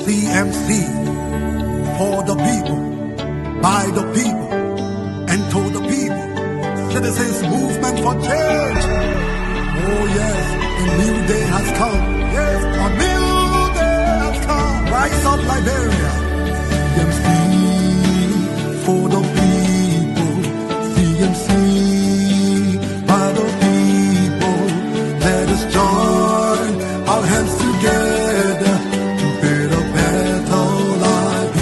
CMC, for the people, by the people, and to the people. Citizens movement for change. Oh yes, a new day has come. Yes, a new day has come. Rise up, Liberia. CMC, for the people. CMC, by the people. Let us join our hands together to build a better life.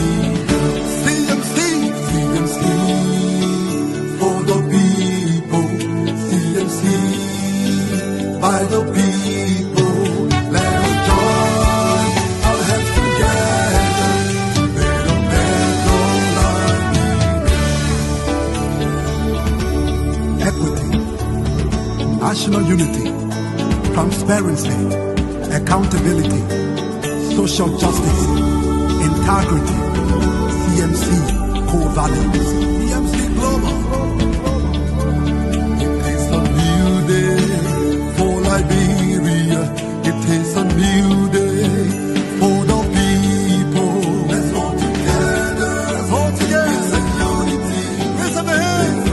CMC, CMC, for the people. CMC, by the people. Let us join our hands together to build a better life. Equity, national unity, transparency, accountability, social justice, integrity, CMC core values. CMC Global. It is a new day for Liberia. It is a new day for the people. Let's all together. Let's all together. It's a unity. Raise up your hands.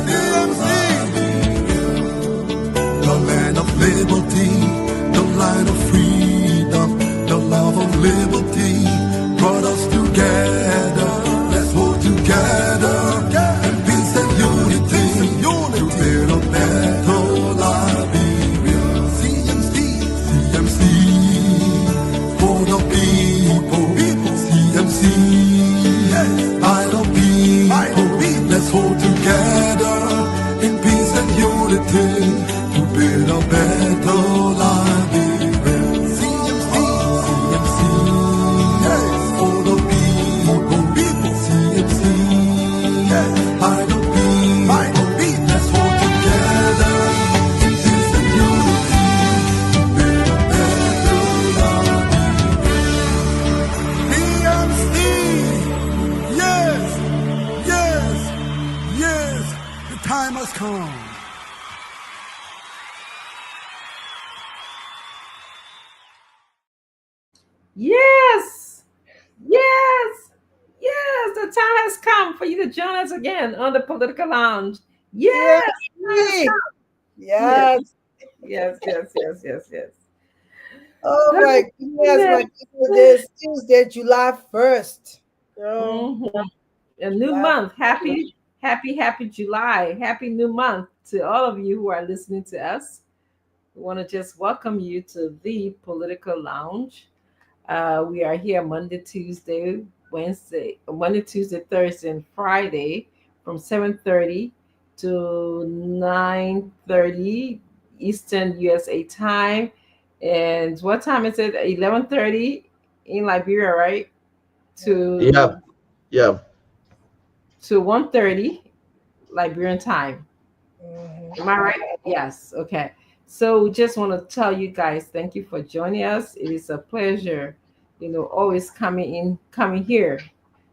CMC. The land of liberty, the land of freedom, the love of liberty brought us together. Let's hold together in peace and unity to build a better Liberia. CMC, CMC, for the people. CMC, by the people. Let's hold together in peace and unity to build a better Liberia. CMC, CMC, for the people. CMC, by the people. Let's hold together in peace and unity to build a better Liberia. CMC, yes, yes, yes, the time has come. Yes, yes, yes. The time has come for you to join us again on the Political Lounge. Yes, Yes. yes, Yes. yes, yes, yes, yes, yes. Oh my goodness, my goodness. This Tuesday, July 1st. Girl, Mhm. A new July. month. Happy July. Happy new month to all of you who are listening to us. We want to just welcome you to the Political Lounge. We are here Monday, Tuesday, Thursday, and Friday from 7:30 to 9:30 Eastern USA time. And what time is it? 11:30 in Liberia, right? Yeah, To yeah. 1:30 Liberian time. Mhm. Am I right? Yes. Okay. So we just want to tell you guys, thank you for joining us. It is a pleasure, always coming here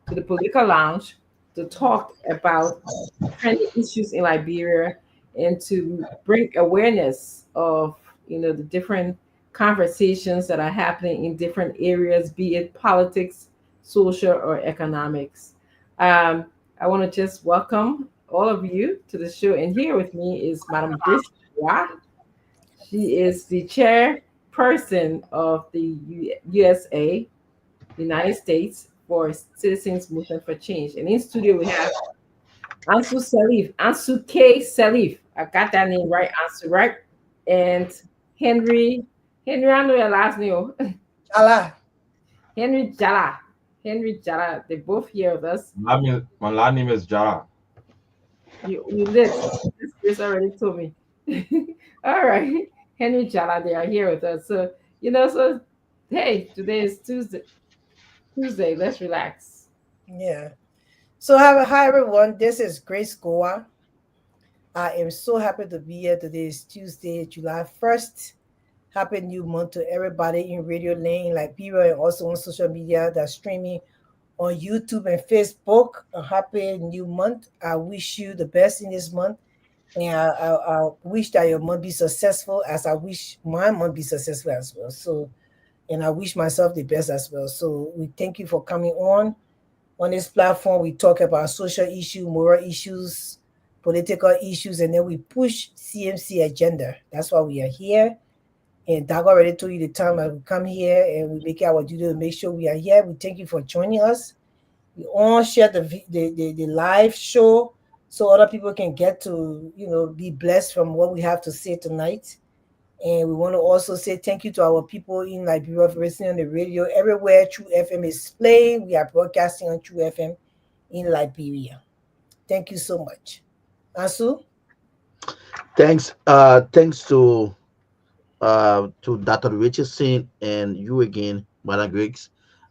to the Political Lounge to talk about trending issues in Liberia and to bring awareness of, the different conversations that are happening in different areas, be it politics, social, or economics. Um, I want to just welcome all of you to the show. And here with me is Madam Grace Wa. She is the chairperson of the USA, United States, for Citizens Movement for Change. And in studio we have Ansu Salif, Ansu K. Salif. I got that name right, Ansu, right? And Henry, I know your last name. Chala. Henry Jala. Henry Jala. They're both here with us. My last name is Jara. You lit. This Chris already told me. All right. Henry Jala, they are here with us. So, so hey, today is Tuesday. Tuesday, let's relax. Yeah. So, hi everyone. This is Grace Goa. I am so happy to be here. Today is Tuesday, July 1st. Happy new month to everybody in Radio Lane, like people and also on social media that's streaming on YouTube and Facebook. A happy new month. I wish you the best in this month. And I wish that your month be successful as I wish my month be successful as well. So, and I wish myself the best as well. So we thank you for coming on this platform. We talk about social issues, moral issues, political issues, and then we push CMC agenda. That's why we are here. And Doug already told you the time that we come here and we make our duty to make sure we are here. We thank you for joining us. We all share the live show so other people can get to, be blessed from what we have to say tonight. And we want to also say thank you to our people in Liberia for listening on the radio. Everywhere True FM is playing, we are broadcasting on True FM in Liberia. Thank you so much. Asu? Thanks to Dr. Richardson and you again, Madam Griggs.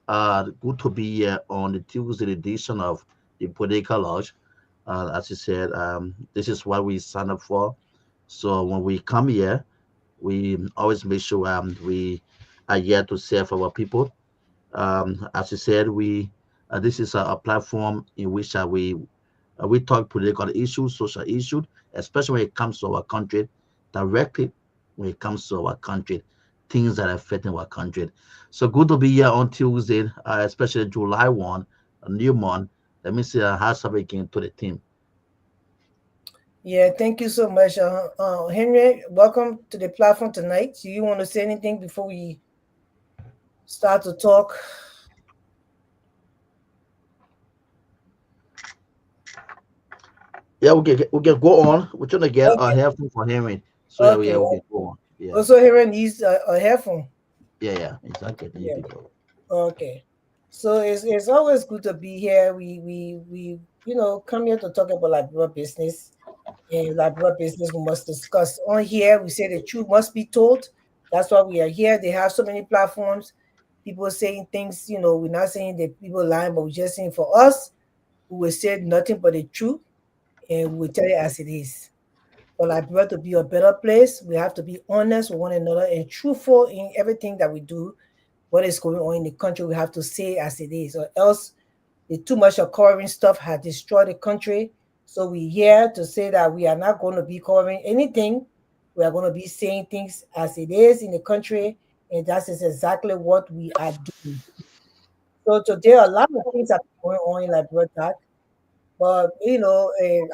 Good to be here on the Tuesday edition of the Political Lodge. As you said, this is what we sign up for. So when we come here, we always make sure we are here to serve our people. As you said, we this is a platform in which we talk political issues, social issues, especially when it comes to our country, directly when it comes to our country, things that are affecting our country. So good to be here on Tuesday, especially July 1, a new month. Let me see how some again to the team. Yeah, thank you so much. Henry, welcome to the platform tonight. Do you want to say anything before we start to talk? Yeah, we can go on. We're trying to get a headphone for Henry. So Okay. yeah, we can go on. Yeah. Also, Henry needs a headphone. Yeah, exactly. Yeah. Okay. So it's always good to be here. We come here to talk about Liberia business. And Liberia business we must discuss. On here, we say the truth must be told. That's why we are here. They have so many platforms. People saying things, we're not saying that people lying, but we're just saying for us, we will say nothing but the truth and we will tell it as it is. For Liberia to be a better place, we have to be honest with one another and truthful in everything that we do. What is going on in the country, we have to say as it is, or else the too much of covering stuff has destroyed the country. So we're here to say that we are not going to be covering anything. We are going to be saying things as it is in the country, and that is exactly what we are doing. So today, a lot of things are going on in Liberia, but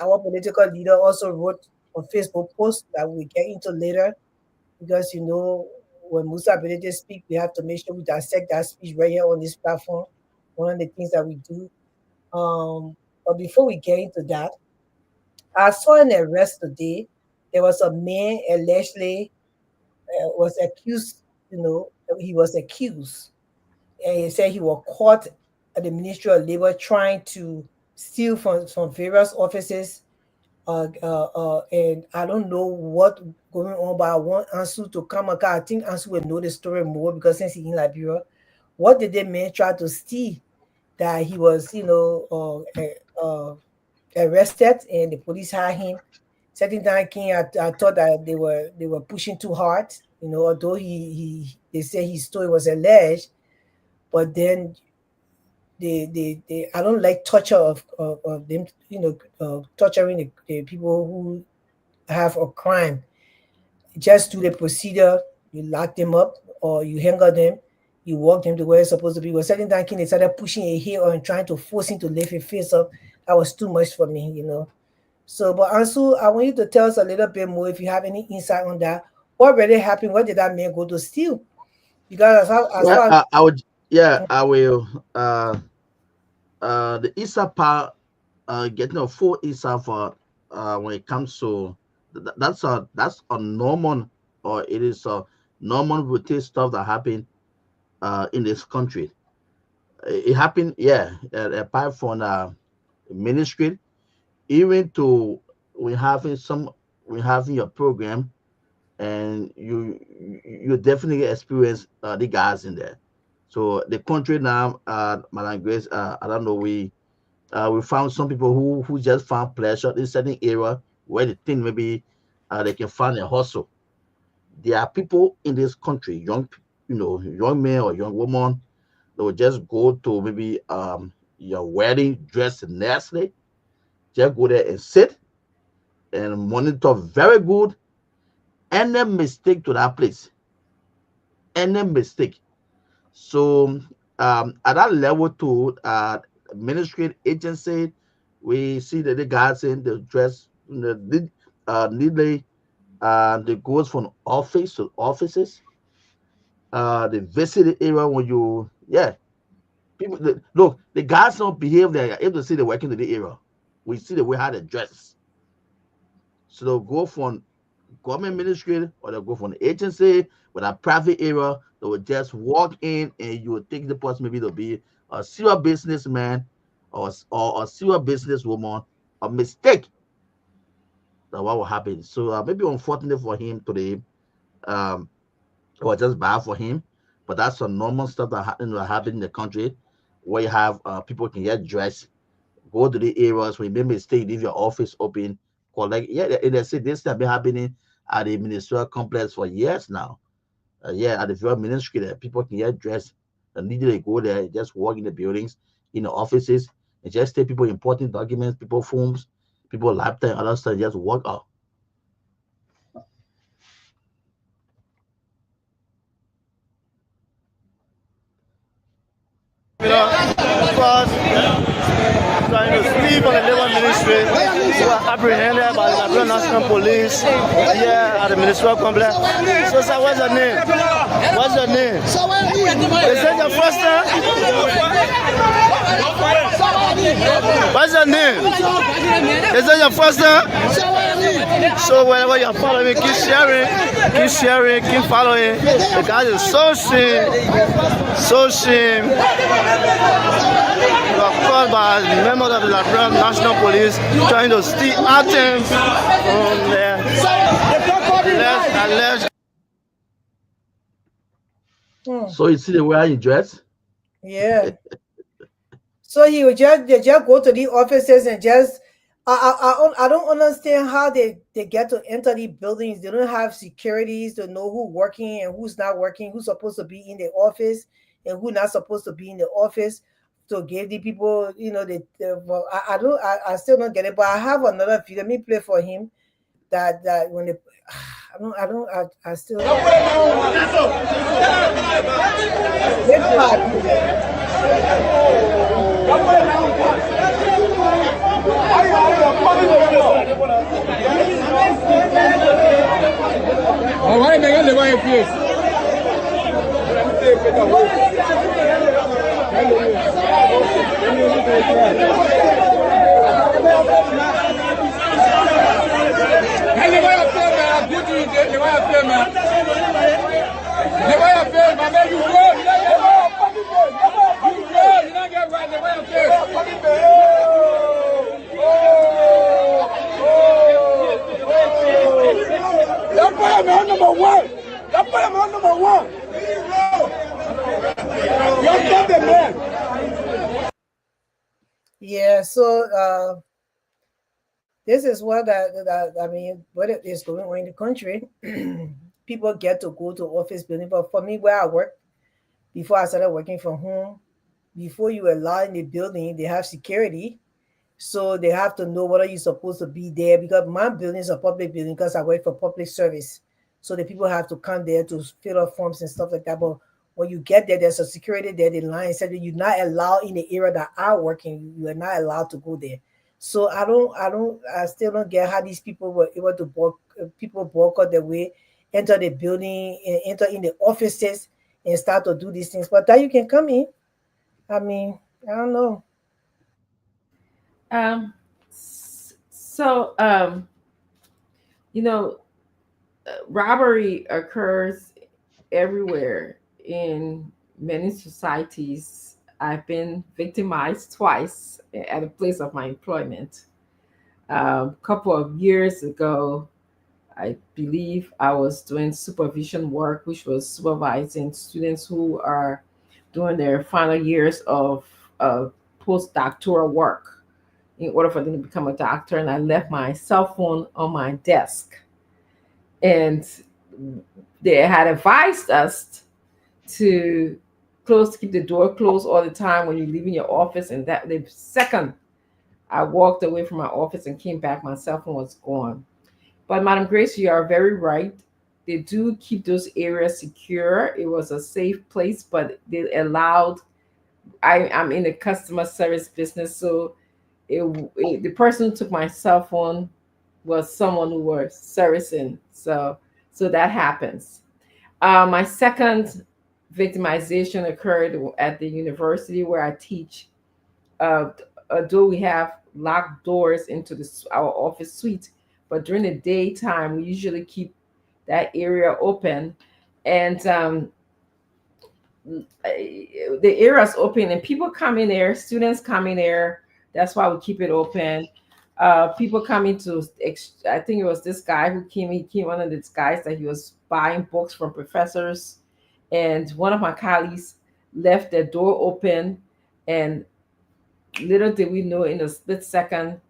our political leader also wrote a Facebook post that we get into later because when Musa Benedict speak, we have to make sure we dissect that speech right here on this platform. One of the things that we do. But before we get into that, I saw an arrest today. There was a man allegedly was accused. He was accused, and he said he was caught at the Ministry of Labor trying to steal from various offices. And I don't know what going on, but I want Ansu to come. I think Ansu will know the story more because since he's in Liberia, what did the man try to steal? That he was, arrested and the police had him. Certain time came, I thought that they were pushing too hard. Although they say his story was alleged, but then they I don't like torture of them, torturing the people who have a crime. Just do the procedure, you lock them up or you hang on them, you walk them to where it's supposed to be. But certain time they started pushing a heel and trying to force him to lift his face up. That was too much for me, So, but Ansu, I want you to tell us a little bit more if you have any insight on that. What really happened? What did that man go to steal? Because I would. Yeah, I will. The ISA part, getting a full ISA for when it comes to that's a normal, or it is a normal routine stuff that happen in this country. It happened, yeah, apart from the ministry, even to we having your program, and you definitely experience the guys in there. So the country now, Madam Grace, I don't know, we found some people who just found pleasure in certain area where they think maybe they can find a hustle. There are people in this country, young men or young woman, they will just go to maybe your wedding dressed nicely, just go there and sit and monitor very good any mistake to that place, any mistake. So at that level to administrative agency, we see that the guys in the dress neatly, they goes from office to offices. They visit the area when you, yeah, people look, the guys don't behave there. You're able to see they working in the area. We see the way how they dress. So they'll go from government ministry or they'll go from the agency with a private area. They will just walk in and you will think the person maybe they'll be a serious businessman or a serious businesswoman. A mistake. That what will happen. So maybe unfortunate for him today. Or just bad for him. But that's a normal stuff that happen in the country where you have people can get dressed, go to the areas when you make mistake, leave your office open, collect. Yeah, they say this has been happening at the ministerial complex for years now. Yeah, at the very ministry there, people can get dressed and needed to go there, just walk in the buildings, in the offices, and just take people important documents, people phones, people laptop, other stuff, just walk out. Because trying to sleep on the labor ministry, who were apprehended by the Liberia National Police here at the ministerial complex. So, sir, what's your name? What's your name? Is that your first name? What's your name? Is that your first name? So whenever you're following, keep sharing, keep following. The guy is so shame. You are called by members of the Liberia National Police trying to steal items from there. So you see the way he dress? Yeah. So he would they just go to the offices and just I don't understand how they get to enter the buildings. They don't have securities to know who's working and who's not working, who's supposed to be in the office and who's not supposed to be in the office. To give the people, you know, well, I still don't get it. But I have another video. Let me play for him. That when they, I still. This part. All right, man, the way it is. Yeah, so this is what I mean, what is going on in the country. People get to go to office building, but for me, where I work, before I started working from home, before you allow in the building, they have security. So they have to know whether you're supposed to be there, because my building is a public building because I work for public service. So the people have to come there to fill out forms and stuff like that. But when you get there, there's a security there. The line said that you're not allowed in the area that I work in. You are not allowed to go there. So I still don't get how these people were able to boycott their way, enter the building and enter in the offices and start to do these things. But that you can come in. I mean, I don't know. You know, robbery occurs everywhere in many societies. I've been victimized twice at a place of my employment. A couple of years ago, I believe I was doing supervision work, which was supervising students who are doing their final years of postdoctoral work in order for them to become a doctor. And I left my cell phone on my desk. And they had advised us to keep the door closed all the time when you're leaving your office. And that the second I walked away from my office and came back. My cell phone was gone. But Madam Grace, you are very right. They do keep those areas secure. It was a safe place, but they allowed. I'm in the customer service business, so the person who took my cell phone was someone who was servicing. So that happens. My second victimization occurred at the university where I teach. Although we have locked doors into our office suite, but during the daytime we usually keep that area open, and the area is open, and people come in there, students come in there. That's why we keep it open. People coming to, I think it was this guy who came. He came, one of these guys that he was buying books from professors, and one of my colleagues left the door open, and little did we know, in a split second,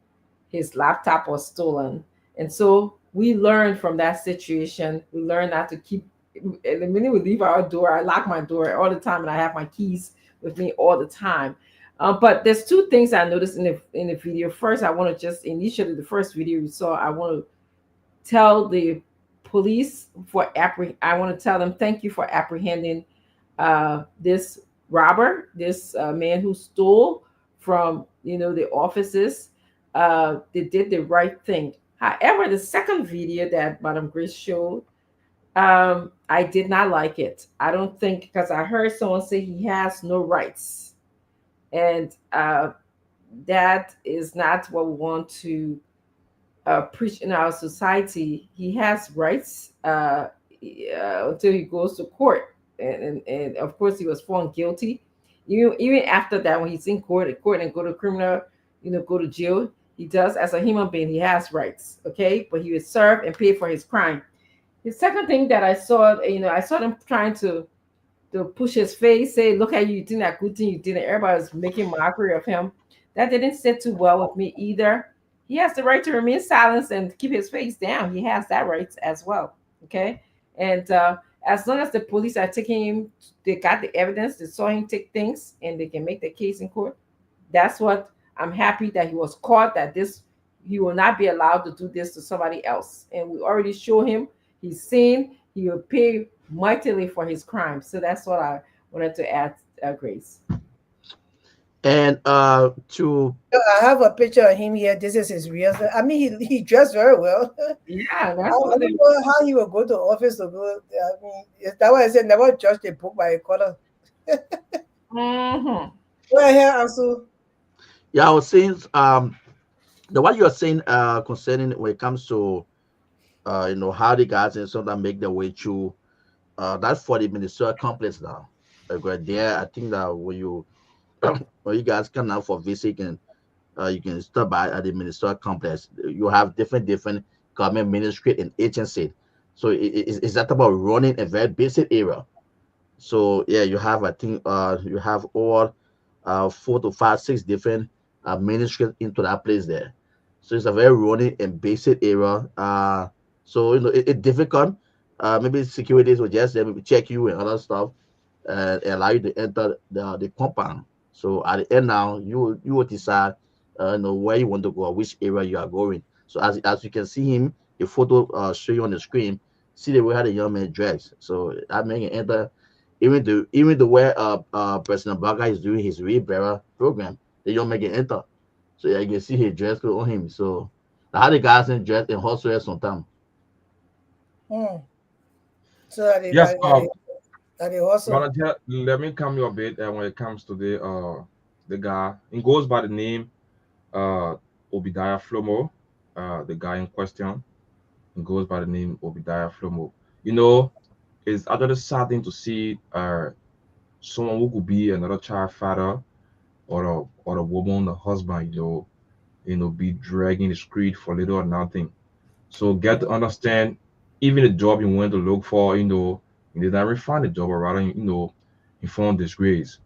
his laptop was stolen. And so we learned from that situation. We learned not to keep. The minute we leave our door, I lock my door all the time, and I have my keys with me all the time. But there's two things I noticed in the video. First, I want to just initially, the first video you saw, I want to tell the police I want to tell them thank you for apprehending this robber, this man who stole from the offices. They did the right thing. However, the second video that Madam Grace showed, I did not like it. I don't think, because I heard someone say he has no rights. And that is not what we want to preach in our society. He has rights until he goes to court. And of course, he was found guilty. Even after that, when he's in court and go to criminal, go to jail, he does, as a human being, he has rights, okay? But he will serve and pay for his crime. The second thing that I saw, I saw them trying to push his face, say, look at you, you did that good thing you did, and everybody was making mockery of him. That didn't sit too well with me either. He has the right to remain silent and keep his face down. He has that right as well, okay? And as long as the police are taking him, they got the evidence, they saw him take things, and they can make the case in court. That's what I'm happy that he was caught, that he will not be allowed to do this to somebody else. And we already show him, he's seen, he will pay mightily for his crime. So that's what I wanted to add, Grace. And I have a picture of him here. This is his real. I mean, he dressed very well. Yeah, that's I don't know how he will go to office to go. I mean, that's why I said never judge a book by a color. Mm-hmm. Go ahead, Ansu. Yeah, I was saying the what you are saying concerning when it comes to how the guys and some that make their way through that's for the Minnesota complex now. Because there, I think that when you guys come out for visit, you can stop by at the Minnesota complex. You have different government ministry and agency. So it's that about running a very basic area. So yeah, you have, I think you have all 4 to 5, 6 different ministries into that place there. So it's a very running and basic area. So it's difficult. Maybe securities will just maybe check you and other stuff and allow you to enter the compound. So at the end now, you will decide where you want to go or which area you are going. So as you can see him, the photo show you on the screen, see the way how the young man dressed. So that man can enter even the way President Baga is doing his Bearer program, the young man can enter. So yeah, you can see his dress code on him. So how the guys in dress and hustle sometimes. So that Yes, also. let me come you a bit when it comes to the guy. It goes by the name Obadiah Flomo, the guy in question. It goes by the name Obadiah Flomo. It's actually saddening to see someone who could be another child father or a woman, a husband, be dragging the street for little or nothing. So get to understand, even the job you went to look for, you did not really find a job, or rather, you found disgrace.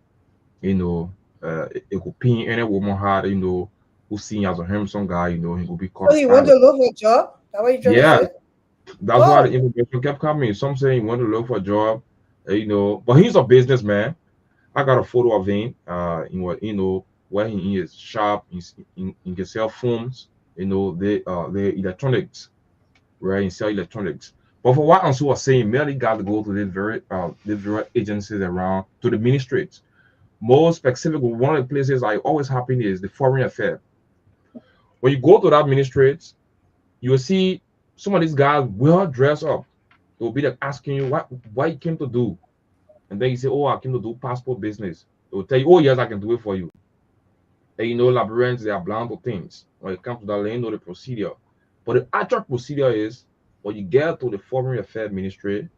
It could pin any woman hard, who seen as a handsome guy, he could be caught. So you want to look for a job? That's what you trying to say? That's why the information kept coming. Some say he went to look for a job, but he's a businessman. I got a photo of him, when where he in his shop, in can sell phones, you know, the electronics, right? In sell electronics. But for what Ansu was saying, many got to go to these very agencies around to the ministries. More specific, one of the places I always happen is the foreign affair. When you go to that ministry, you will see some of these guys well dressed up. They will be like asking you what you came to do. And then you say, oh, I came to do passport business. They will tell you, oh, yes, I can do it for you. And you know, Liberians, they are blind to things. When it comes to that, they know the procedure. But the actual procedure is when you get to the foreign affairs ministry,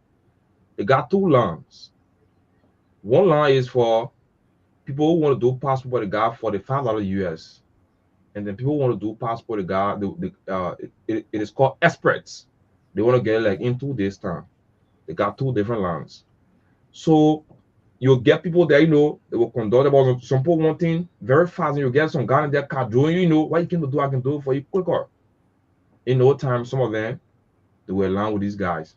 they got two lines. One line is for people who want to do passport the guy for the $5 US. And then people want to do passport the guy, it is called experts. They want to get like in 2 days time. They got two different lines. So you'll get people there, you know, they will conduct about some people wanting very fast, and you get some guy in their car doing, you know, what you can do, I can do it for you quicker. In no time, some of them, they will align with these guys.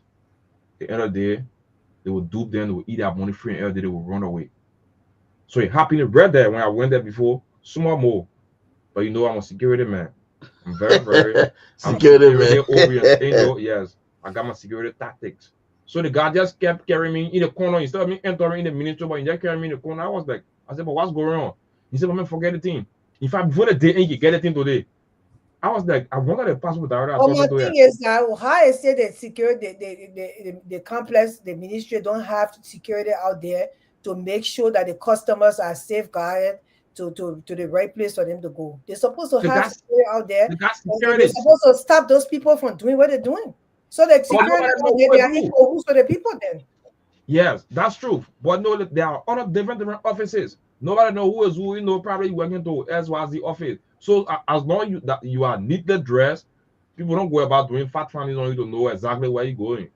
At the end of the day, they will dupe them, they will eat their money free, and every day they will run away. So it happened in Red there when I went there before, some more. But you know, I'm a security man. I'm very security man. Oriented. You know, yes, I got my security tactics. So the guy just kept carrying me in the corner instead of me entering in the ministry, but he just carried me in the corner. I said, but what's going on? He said, man, forget the thing. In fact, before the day, you get the thing today. I was like, I wanted the passport directly. Well, my thing is that how I say that security, the complex, the ministry don't have security out there to make sure that the customers are safeguarded to the right place for them to go. They're supposed to have security out there. They're supposed to stop those people from doing what they're doing. So that security out there, they are equal to the people then. Yes, that's true. But no, there are other different offices. Nobody know who is who, you know, probably working to XYZ office. So as long as you are neatly dressed, people don't go about doing fat findings on you to know exactly where you're going.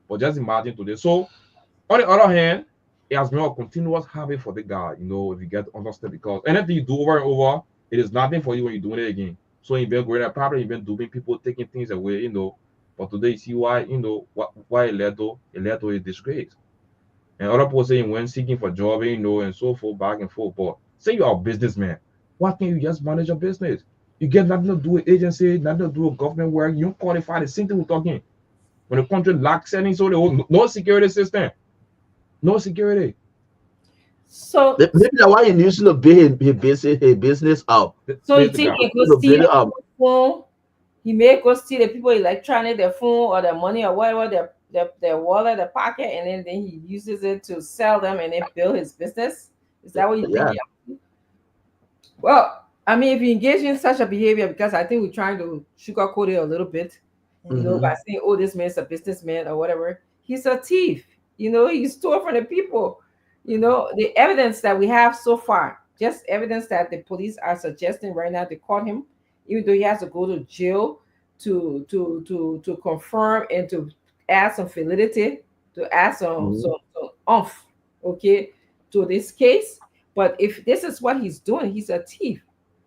But just imagine today. So on the other hand, it has been a continuous habit for the guy, you know, if you get to understand, because anything you do over and over, it is nothing for you when you're doing it again. So you've been going there, probably you've been duping people, taking things away, you know. But today you see why, you know, why it led to a disgrace. And other people saying when seeking for job, you know, and so forth, back and forth. But say you are a businessman, why can't you just manage a business? You get nothing to do with agency, nothing to do with government work. You don't qualify. The same thing we're talking. When the country lacks any, so no security system, no security. So maybe that's why he needs to build his business up. So you think he could steal the phone? He may go steal the people electronic, their phone or their money or whatever, their wallet, their pocket, and then he uses it to sell them and then build his business. Is that what you think? Yeah. Well, I mean, if you engage in such a behavior, because I think we're trying to sugarcoat it a little bit, you know, by saying, oh, this man's a businessman or whatever. He's a thief. You know, he stole from the people. You know, the evidence that we have so far, just evidence that the police are suggesting right now, they caught him, even though he has to go to jail to confirm and to add some validity, to add some oomph, okay, to this case. But if this is what he's doing, he's a thief.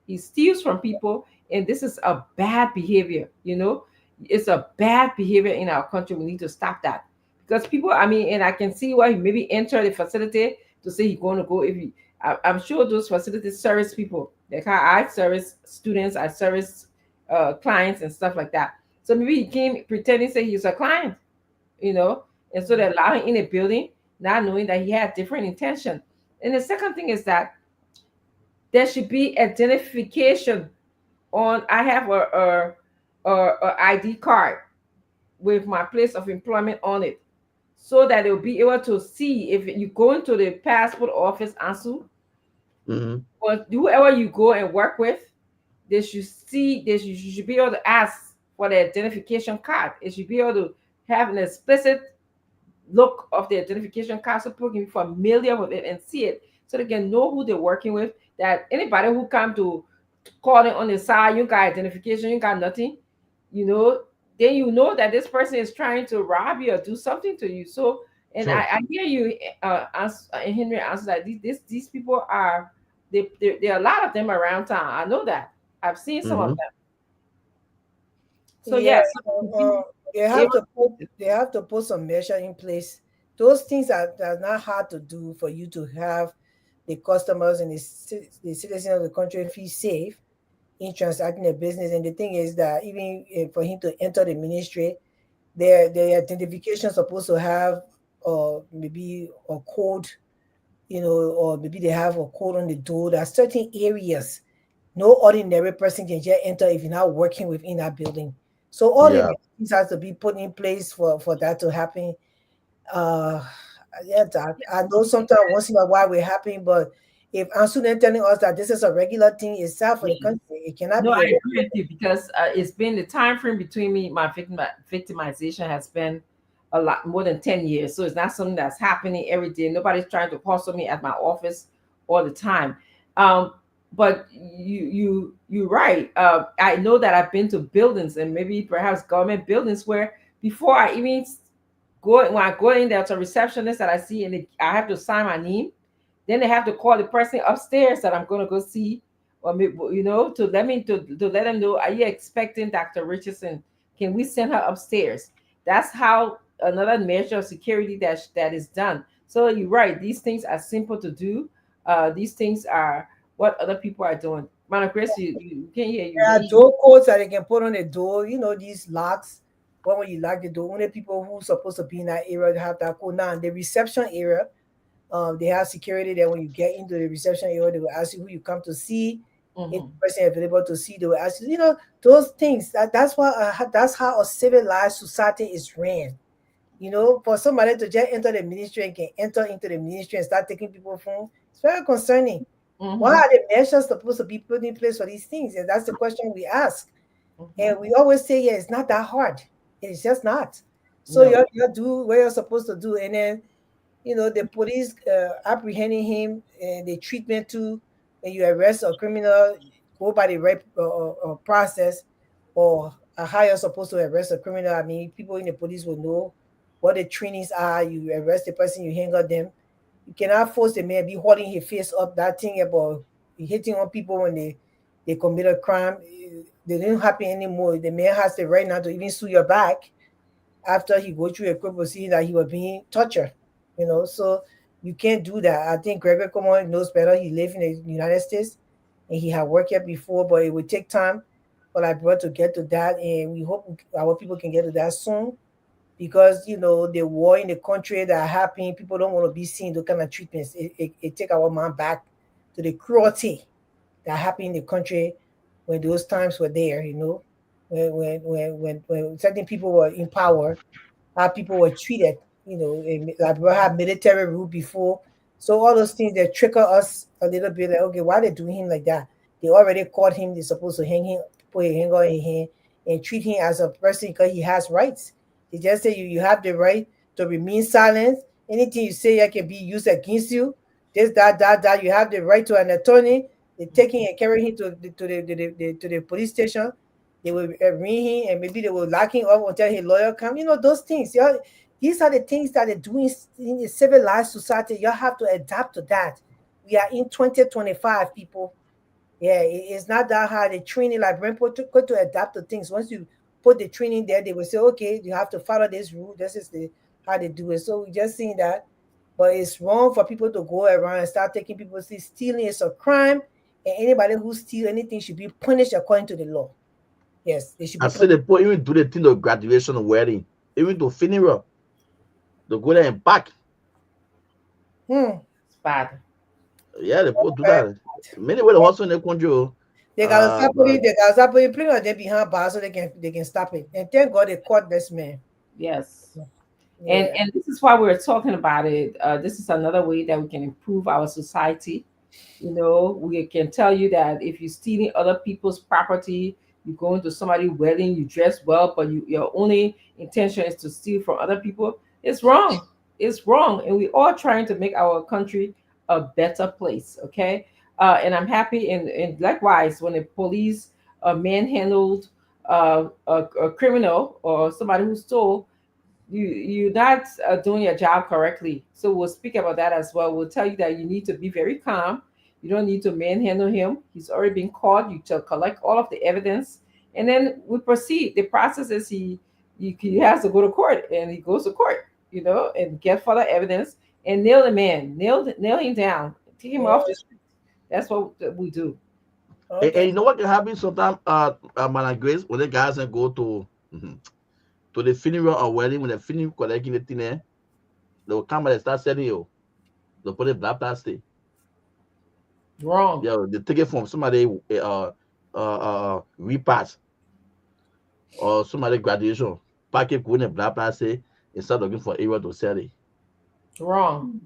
He steals from people, and this is a bad behavior. You know, it's a bad behavior in our country. We need to stop that. Because people, I mean, and I can see why he maybe enter the facility to say he's going to go. I'm sure those facilities service people. Like how I service students, I service clients and stuff like that. So maybe he came pretending to say he's a client, you know, and so they allow him in a building, not knowing that he had different intention. And the second thing is that there should be identification on. I have a ID card with my place of employment on it, so that they'll be able to see if you go into the passport office, Ansu, or whoever you go and work with, they should see, you should be able to ask for the identification card. It should be able to have an explicit look of the identification card so people can be familiar with it and see it, so they can know who they're working with. That anybody who come to call it on the side, you got identification, you got nothing, you know, then you know that this person is trying to rob you or do something to you. So, and sure. I hear you, Henry, answer that these people are, there are a lot of them around town. I know that. I've seen some of them. So yes, they have to put some measure in place. Those things are not hard to do for you to have the customers and the citizens of the country feel safe in transacting their business. And the thing is that even for him to enter the ministry, their identification supposed to have maybe a code, or maybe they have a code on the door. There are certain areas no ordinary person can just enter if you're not working within that building. So all the Yeah. things has to be put in place for that to happen. Uh, yeah, Doc. I know sometimes once in a while we're happy, but if Ansu then telling us that this is a regular thing itself for the Yes. country, it cannot No, be I a agree with you because it's been the time frame between me, my victimization has been a lot more than 10 years. So it's not something that's happening every day. Nobody's trying to hustle me at my office all the time. Um, but you're right. I know that I've been to buildings and maybe perhaps government buildings where before I even when I go in there to a receptionist that I see and I have to sign my name, then they have to call the person upstairs that I'm going to go see, or to let them know, are you expecting Dr. Richardson? Can we send her upstairs? That's how another measure of security that is done. So you're right. These things are simple to do. These things are what other people are doing. Man of Grace, you can hear you. There are door codes that they can put on the door, these locks. When you lock the door, only people who supposed to be in that area have that code. Now, in the reception area, they have security there. When you get into the reception area, they will ask you who you come to see. If the person available to see, they will ask you, those things. That's how a civilized society is ran. For somebody to just enter the ministry and can enter into the ministry and start taking people's phone, it's very concerning. What are the measures supposed to be put in place for these things? And that's the question we ask. And we always say, yeah, it's not that hard. It's just not. So No. you do what you're supposed to do. And then, the police apprehending him and the treatment too, when you arrest a criminal, go by the right process, or how you're supposed to arrest a criminal. I mean, people in the police will know what the trainings are. You arrest the person, you hang on them. You cannot force the man be holding his face up. That thing about hitting on people when they commit a crime, they don't happen anymore. The man has the right now to even sue your back after he go through a court proceeding that he was being tortured. So you can't do that. I think Gregory Coleman knows better. He lived in the United States and he had worked here before, but it would take time for like bro to get to that, and we hope our people can get to that soon. Because the war in the country that are happening, people don't want to be seeing those kind of treatments. It take our mind back to the cruelty that happened in the country when those times were there. When certain people were in power, how people were treated. Like we had military rule before, so all those things that trigger us a little bit. Like, okay, why they doing him like that? They already caught him. They're supposed to hang him, put a hanger in him, and treat him as a person because he has rights. They just say you have the right to remain silent. Anything you say can be used against you. This, that. You have the right to an attorney. They take him and carry him to the police station. They will bring him and maybe they will lock him up until his lawyer come. Those things. These are the things that they're doing in a civilized society. You have to adapt to that. We are in 2025, people. Yeah, it's not that hard. The training, like Brentford, to adapt to things. Once you put the training there, they will say, okay, you have to follow this rule. This is how they do it. So we just seeing that. But it's wrong for people to go around and start taking people. See, stealing is a crime, and anybody who steals anything should be punished according to the law. Yes, they should be I said they put even do the thing of graduation or wedding, even to funeral. They go there and back. It's bad. Yeah, they put do that. Many way also in the country. They gotta stop putting them behind bars so they can stop it. And thank God they caught this man. Yes. Yeah. And this is why we're talking about it. This is another way that we can improve our society. We can tell you that if you're stealing other people's property, you go into somebody's wedding, you dress well, but your only intention is to steal from other people, it's wrong. It's wrong. And we're all trying to make our country a better place. Okay. And I'm happy and likewise when the police manhandled a criminal or somebody who stole, you're not doing your job correctly. So we'll speak about that as well. We'll tell you that you need to be very calm. You don't need to manhandle him. He's already been caught. You to collect all of the evidence, and then we proceed. The process is he has to go to court, and he goes to court, and get further evidence and nail the man, nail him down. take him off the street. That's what we do. And you know what can happen sometimes, Madam Grace, when the guys go to the funeral or wedding, when they finish collecting the thing, they will come and start selling you. They'll put it black plastic. Wrong. Yeah, they take it from somebody repass or somebody graduation, pack it with a black plastic and start looking for area to sell it. Wrong.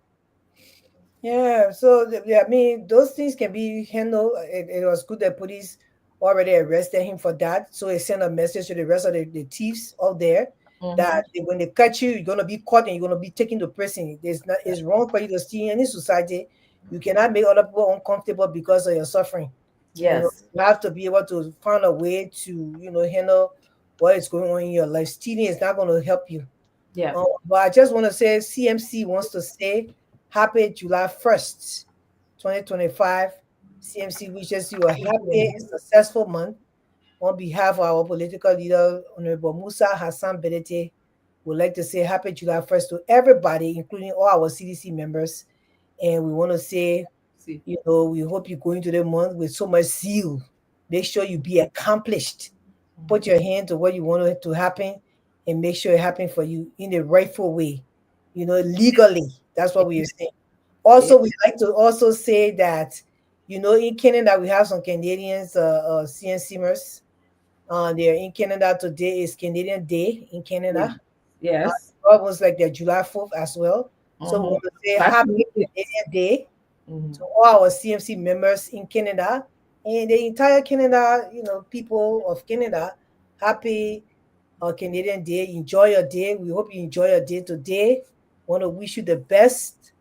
Yeah, so I mean, those things can be handled. It was good that police already arrested him for that. So it sent a message to the rest of the thieves out there that when they catch you, you're gonna be caught and you're gonna be taken to prison. It's wrong for you to steal in any society. You cannot make other people uncomfortable because of your suffering. Yes. You have to be able to find a way to handle what is going on in your life. Stealing is not going to help you. Yeah. But I just want to say CMC wants to say happy July 1st, 2025. CMC wishes you a happy and successful month. On behalf of our political leader, Honorable Musa Hassan Bedete, would like to say happy July 1st to everybody, including all our CDC members. And we want to say, we hope you go into the month with so much zeal. Make sure you be accomplished. Put your hand to what you want it to happen and make sure it happens for you in the rightful way, legally. That's what we are saying. Also, we like to also say that, in Canada, we have some Canadians, CNCers. They're in Canada today. Is Canadian Day in Canada. Yes. Almost like their July 4th as well. So we want to say happy Canadian Day to all our CMC members in Canada and the entire Canada, people of Canada. Happy Canadian Day. Enjoy your day. We hope you enjoy your day today. Want to wish you the best.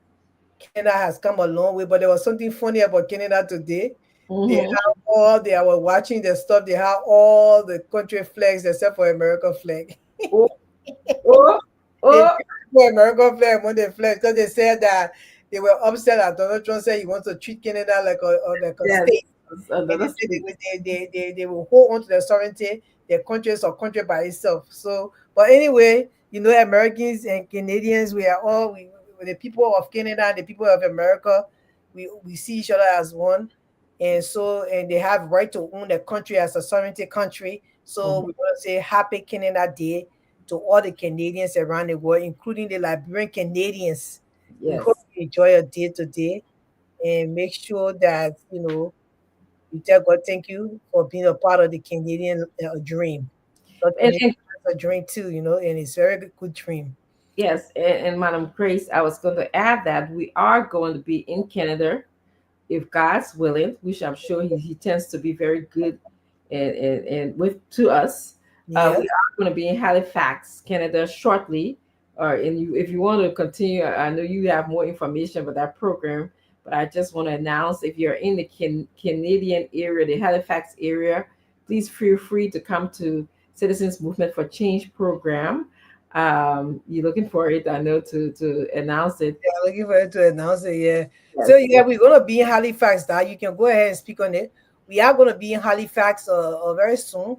Canada has come a long way, but there was something funny about Canada today. They have they were watching the stuff. They have all the country flags except for American flag. American flag when they flag, because they said that they were upset that Donald Trump said he wants to treat Canada like a state. They will hold on to their sovereignty. Their country is a country by itself. So, but anyway, Americans and Canadians, we are all the people of Canada, the people of America. We see each other as one, and they have right to own their country as a sovereignty country. So we want to say Happy Canada Day to all the Canadians around the world, including the Liberian Canadians. Yes. We hope you enjoy your day today and make sure that, you tell God thank you for being a part of the Canadian dream. It's a dream too, and it's a very good dream. Yes, and Madam Grace, I was going to add that we are going to be in Canada, if God's willing, which I'm sure he tends to be very good and to us. Yes. We are going to be in Halifax, Canada shortly. If you want to continue, I know you have more information about that program, but I just want to announce if you're in the Canadian area, the Halifax area, please feel free to come to Citizens Movement for Change program. You're looking for it, I know, to announce it. Yeah, looking for it to announce it, yeah. Yes. So we're going to be in Halifax now. You can go ahead and speak on it. We are going to be in Halifax very soon.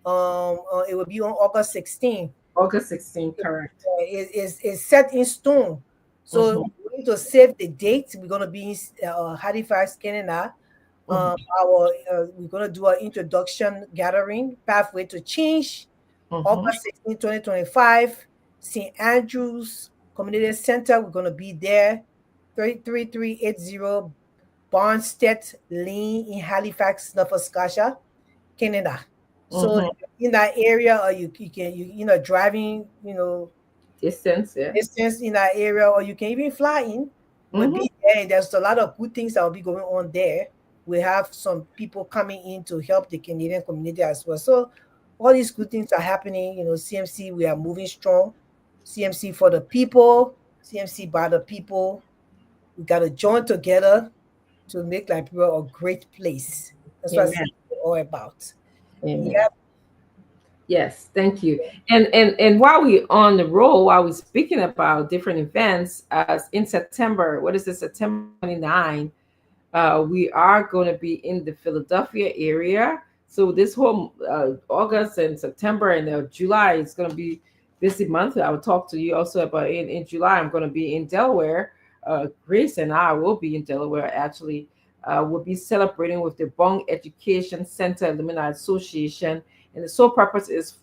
It will be on August 16th. August 16th, correct. It's set in stone. So we need to save the date. We're going to be in Halifax, Canada. We're going to do an introduction gathering, Pathway to Change, August 16, 2025, St. Andrews Community Center. We're going to be there, 33380 Barnstead Lane in Halifax, Nova Scotia, Canada. So in that area, or you can driving distance in that area, or you can even fly in. We'll be there, and there's a lot of good things that will be going on there. We have some people coming in to help the Canadian community as well. So all these good things are happening. CMC, we are moving strong. CMC for the people, CMC by the people. We got to join together to make Liberia a great place. That's what it's all about. Yep. Yes, thank you. And while we're on the roll, while we're speaking about different events, in September, September 29, we are going to be in the Philadelphia area. So this whole August and September and July is going to be busy month. I will talk to you also about in July. I'm going to be in Delaware. Grace and I will be in Delaware actually. We'll be celebrating with the Bong Education Center Alumni Association, and the sole purpose is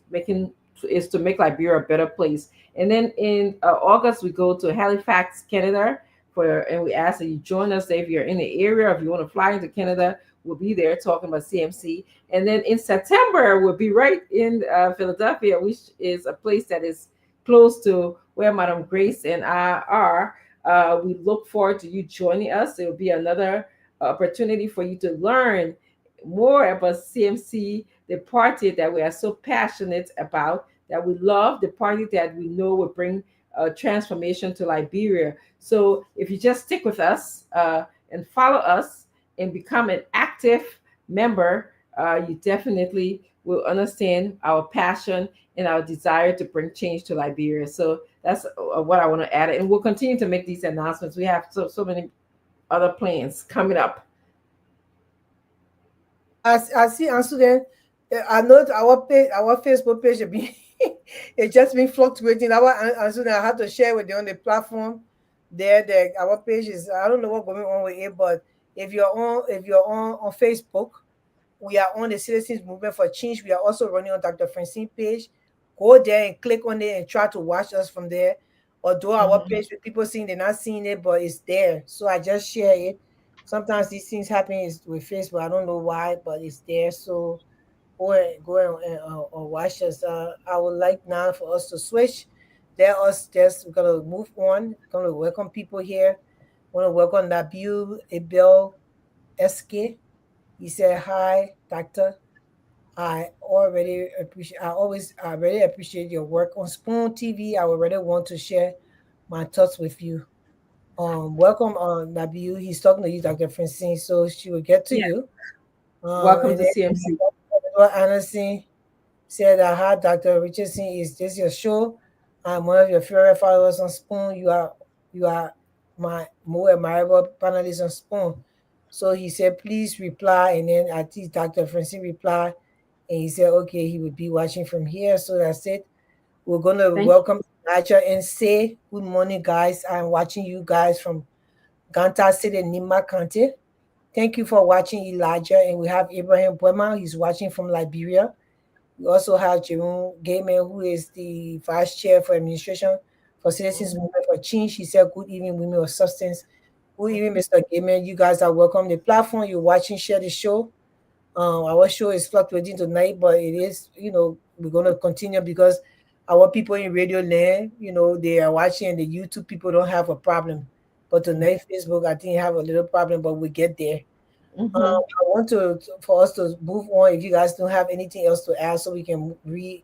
to make Liberia a better place. And then in August, we go to Halifax, Canada, and we ask that you join us if you're in the area. If you want to fly into Canada, we'll be there talking about CMC. And then in September, we'll be right in Philadelphia, which is a place that is close to where Madam Grace and I are. We look forward to you joining us. It will be another opportunity for you to learn more about CMC, the party that we are so passionate about, that we love, the party that we know will bring transformation to Liberia. So if you just stick with us and follow us and become an active member, you definitely will understand our passion and our desire to bring change to Liberia. So that's what I want to add. And we'll continue to make these announcements. We have so many other plans coming up. I see, and student, I know our Facebook page it's just been fluctuating. Our student, I had to share with you on the platform. Our page is, I don't know what's going on with it, but if you're on Facebook, we are on the Citizens Movement for Change. We are also running on Dr. Francine page. Go there and click on it and try to watch us from there. Although our page, with people seeing they're not seeing it, but it's there. So I just share it. Sometimes these things happen with Facebook. I don't know why, but it's there. So go and watch us. I would like now for us to switch. We're gonna move on. Gonna welcome people here. Want to welcome Nabil Abel SK. He said, "Hi, Doctor. I really appreciate your work on Spoon TV. I already want to share my thoughts with you. Welcome on Nabil. He's talking to you, Dr. Francine, so she will get to you. Welcome to CMC. Anderson said, "Hi, Dr. Richardson. Is this your show? I'm one of your favorite followers on Spoon. You are my more admirable panelist on Spoon." So he said, "Please reply." And then I think Dr. Francine replied, and he said, "Okay, he would be watching from here." So that's it. We're going to welcome Elijah and say, "Good morning, guys. I'm watching you guys from Ganta City, Nima County. Thank you for watching, Elijah." And we have Abraham Buema. He's watching from Liberia. We also have Jerome Gayman, who is the vice chair for administration for Citizens Movement for Change. He said, "Good evening, women of substance." Good evening, Mr. Gayman. You guys are welcome to the platform. You're watching, share the show. Our show is fluctuating tonight, but it is, we're going to continue because our people in radio land, they are watching, and the YouTube people don't have a problem. But tonight, Facebook, I think, have a little problem, but we get there. I want for us to move on. If you guys don't have anything else to add, so we can read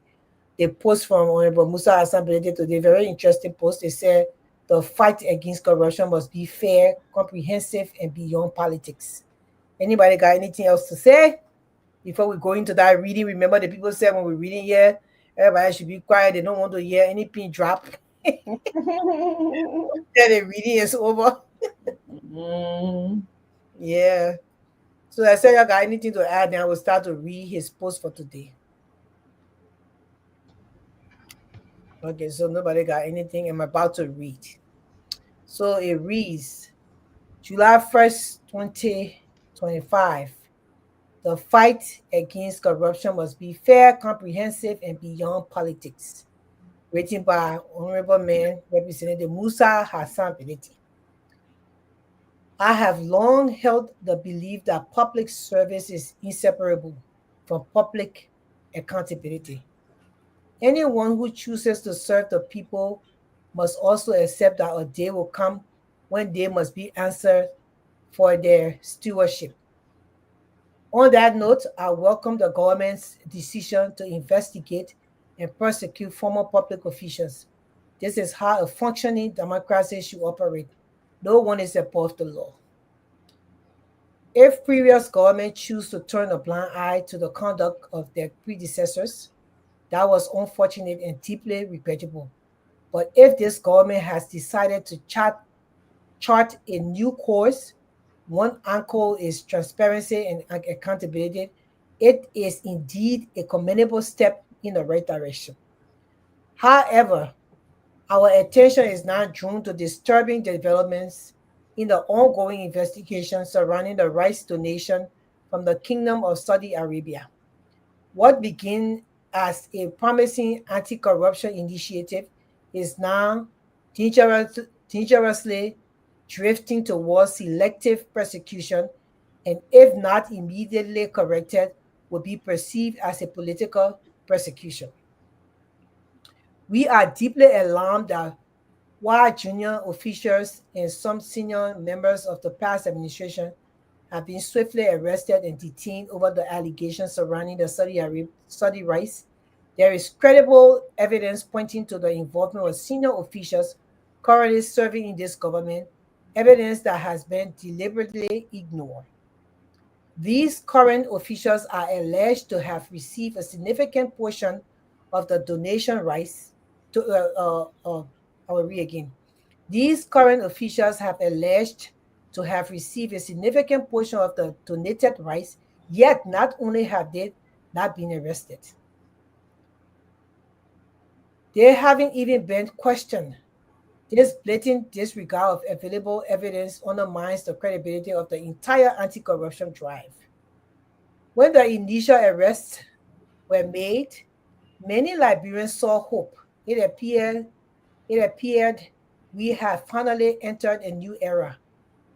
the post from Honorable Musa Hassan Benedict today. Very interesting post. They said the fight against corruption must be fair, comprehensive, and beyond politics. Anybody got anything else to say before we go into that reading? Remember, the people said when we're reading here, everybody should be quiet. They don't want to hear any pin drop. Then the reading is over. Yeah. So I said, "You got anything to add?" Then I will start to read his post for today. Okay, so nobody got anything. I'm about to read. So it reads, July 1st, 2025. The fight against corruption must be fair, comprehensive, and beyond politics. Written by Honorable Man Representative Musa Hassan Benedict. I have long held the belief that public service is inseparable from public accountability. Anyone who chooses to serve the people must also accept that a day will come when they must be answered for their stewardship. On that note, I welcome the government's decision to investigate and prosecute former public officials. This is how a functioning democracy should operate. No one is above the law. If previous governments choose to turn a blind eye to the conduct of their predecessors, that was unfortunate and deeply regrettable. But if this government has decided to chart a new course, one anchor is transparency and accountability, it is indeed a commendable step in the right direction. However, Our attention is now drawn to disturbing developments in the ongoing investigation surrounding the rice donation from the Kingdom of Saudi Arabia. What began as a promising anti-corruption initiative is now dangerously drifting towards selective persecution, and if not immediately corrected, will be perceived as a political persecution. We are deeply alarmed that while junior officials and some senior members of the past administration have been swiftly arrested and detained over the allegations surrounding the Saudi rice, there is credible evidence pointing to the involvement of senior officials currently serving in this government, evidence that has been deliberately ignored. These current officials are alleged to have received a significant portion of the donation rice to I will read again. These current officials have alleged to have received a significant portion of the donated rice, yet not only have they not been arrested, they haven't even been questioned. This blatant disregard of available evidence undermines the credibility of the entire anti-corruption drive. When the initial arrests were made, many Liberians saw hope. It appeared we had finally entered a new era,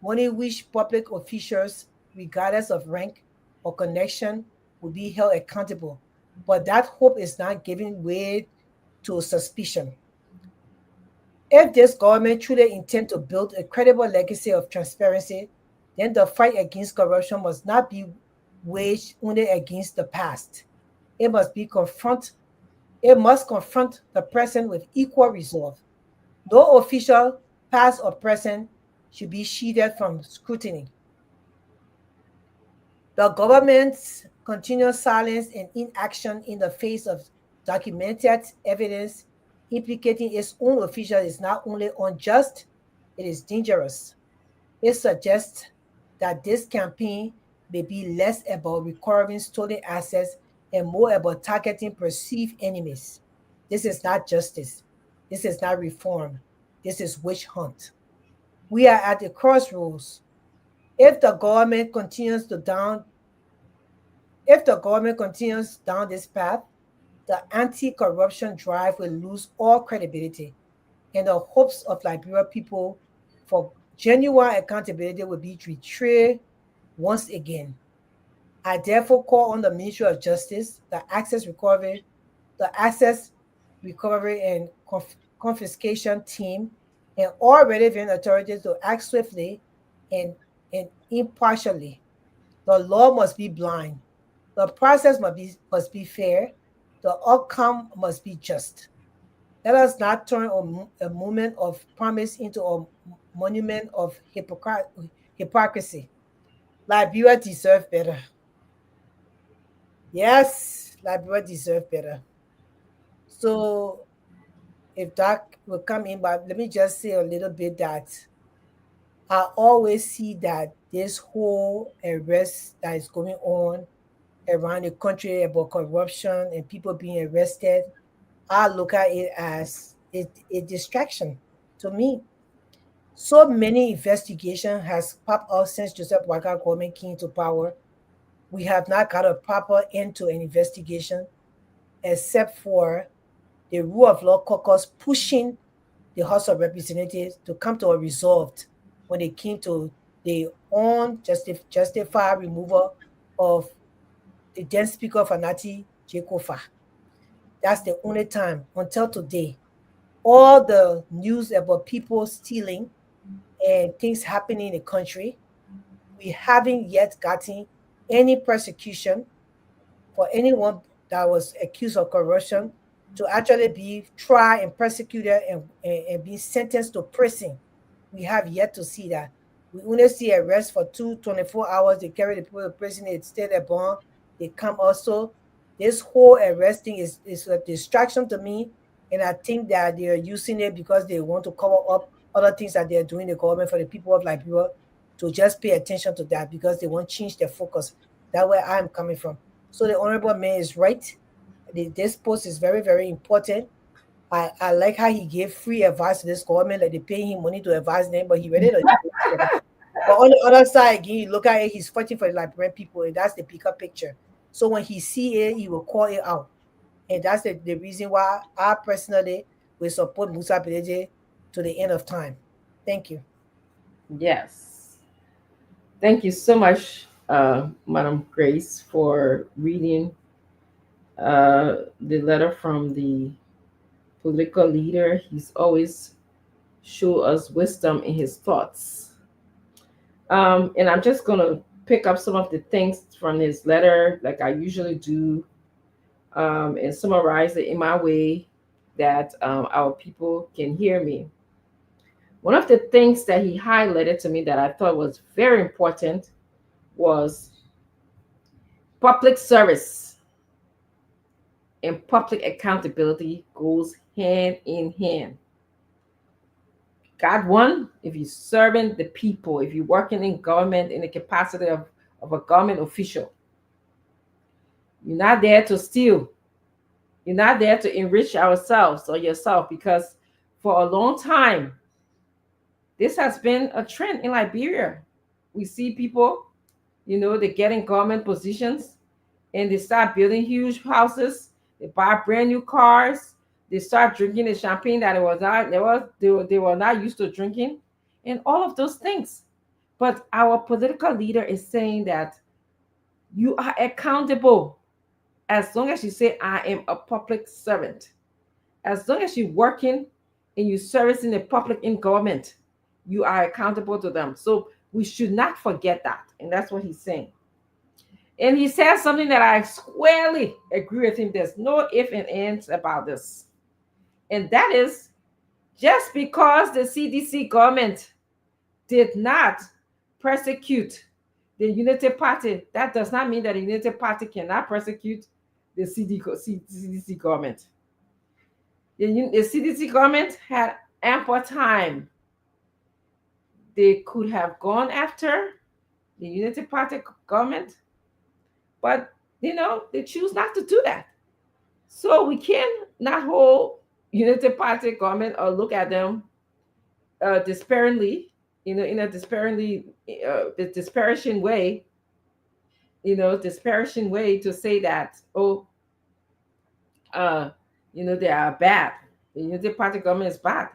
one in which public officials, regardless of rank or connection, would be held accountable. But that hope is not giving way to suspicion. If this government truly intends to build a credible legacy of transparency, then the fight against corruption must not be waged only against the past. It must be confront. It must confront the present with equal resolve. No official, past or present, should be shielded from scrutiny. The government's continuous silence and inaction in the face of documented evidence implicating its own officials is not only unjust, it is dangerous. It suggests that this campaign may be less about recovering stolen assets and more about targeting perceived enemies. This is not justice. This is not reform. This is witch hunt. We are at the crossroads. If the government continues down this path, the anti-corruption drive will lose all credibility, and the hopes of Liberia people for genuine accountability will be betrayed once again. I therefore call on the Ministry of Justice, the Access Recovery and Confiscation Team, and all relevant authorities to act swiftly and impartially. The law must be blind. The process must be fair. The outcome must be just. Let us not turn a moment of promise into a monument of hypocrisy. Liberia deserves better. Yes, Liberia deserves better. So if Doc will come in, but let me just say a little bit that I always see that this whole arrest that is going on around the country about corruption and people being arrested, I look at it as a distraction to me. So many investigation has popped up since Joseph Waka government came to power. We have not got a proper end to an investigation, except for the rule of law caucus pushing the House of Representatives to come to a resolve when it came to the justified removal of the then Speaker Fanati Jekofa. That's the only time until today. All the news about people stealing and things happening in the country, we haven't yet gotten any persecution for anyone that was accused of corruption to actually be tried and persecuted and be sentenced to prison. We have yet to see that. We only see arrest for 24 hours. They carry the people to prison. They stay there bond. They come also. This whole arresting is a distraction to me. And I think that they're using it because they want to cover up other things that they're doing in the government for the people of Liberia to just pay attention to that because they want to change their focus. That's where I'm coming from. So the Honorable Mayor is right. This post is very, very important. I like how he gave free advice to this government, like they pay him money to advise them, but he really don't do it. But on the other side, again, you look at it, he's fighting for the Liberian people, and that's the bigger picture. So when he see it, he will call it out. And that's the reason why I personally will support Musa Bileje to the end of time. Thank you. Yes. Thank you so much, Madam Grace, for reading the letter from the political leader. He's always show us wisdom in his thoughts. And I'm just going to pick up some of the things from his letter, like I usually do, and summarize it in my way that our people can hear me. One of the things that he highlighted to me that I thought was very important was public service and public accountability goes hand in hand. God, one, if you're serving the people, if you're working in government in the capacity of a government official, you're not there to steal. You're not there to enrich ourselves or yourself, because for a long time, this has been a trend in Liberia. We see people, they get in government positions and they start building huge houses. They buy brand new cars. They start drinking the champagne that they were not used to drinking, and all of those things. But our political leader is saying that you are accountable as long as you say, I am a public servant. As long as you're working and you're servicing the public in government, you are accountable to them. So we should not forget that. And that's what he's saying. And he says something that I squarely agree with him. There's no ifs and ands about this. And that is, just because the CDC government did not persecute the Unity Party, that does not mean that the Unity Party cannot persecute the CDC government. The CDC government had ample time. They could have gone after the Unity Party government, but they choose not to do that. So we can not hold Unity Party government or look at them despairingly, in a disparaging way, disparaging way to say that, they are bad. The Unity Party government is bad.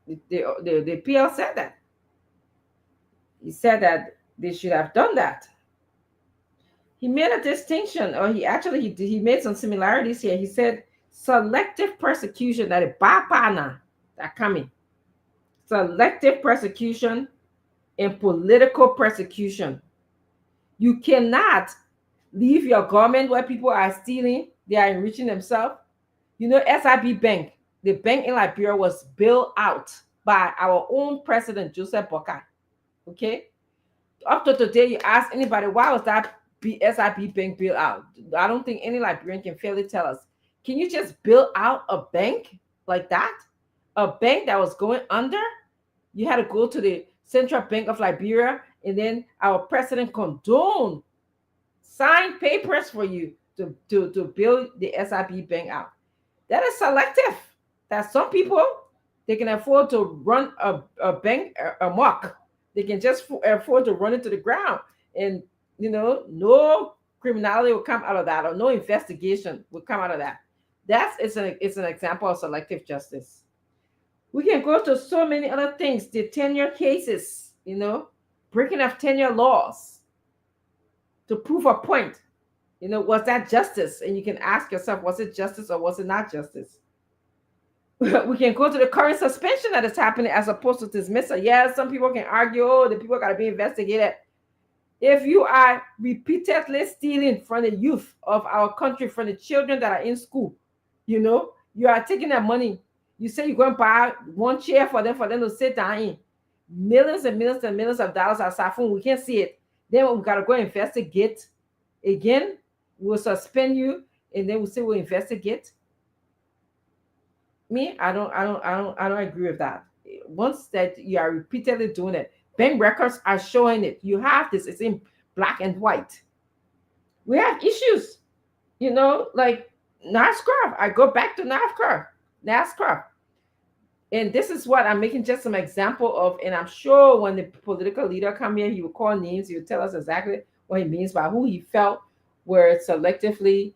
The PL said that. He said that they should have done that. He made a distinction, or he made some similarities here. He said selective persecution, that is bapana that coming. Selective persecution and political persecution. You cannot leave your government where people are stealing, they are enriching themselves. SIB Bank, the bank in Liberia, was bailed out by our own president, Joseph Boakai. Okay? Up to today, you ask anybody, why was that SIB Bank bailed out? I don't think any Liberian can fairly tell us. Can you just build out a bank like that? A bank that was going under? You had to go to the Central Bank of Liberia, and then our president condoned, signed papers for you to build the SIB Bank out. That is selective. That some people, they can afford to run a bank amok. They can just afford to run it to the ground, and no criminality will come out of that, or no investigation will come out of that. It's an example of selective justice. We can go to so many other things. The tenure cases, breaking of tenure laws to prove a point. Was that justice? And you can ask yourself, was it justice or was it not justice? We can go to the current suspension that is happening as opposed to dismissal. Yeah, some people can argue, the people got to be investigated. If you are repeatedly stealing from the youth of our country, from the children that are in school, you are taking that money. You say you're going to buy one chair for them to sit down in. Millions and millions and millions of dollars are suffering. We can't see it. Then we got to go investigate again. We'll suspend you, and then we'll say we'll investigate. Me, I don't agree with that. Once that you are repeatedly doing it, bank records are showing it. You have this. It's in black and white. We have issues, like NASCAR. I go back to NASCAR. NASCAR. And this is what I'm making just some example of. And I'm sure when the political leader come here, he will call names. He will tell us exactly what he means by who he felt were selectively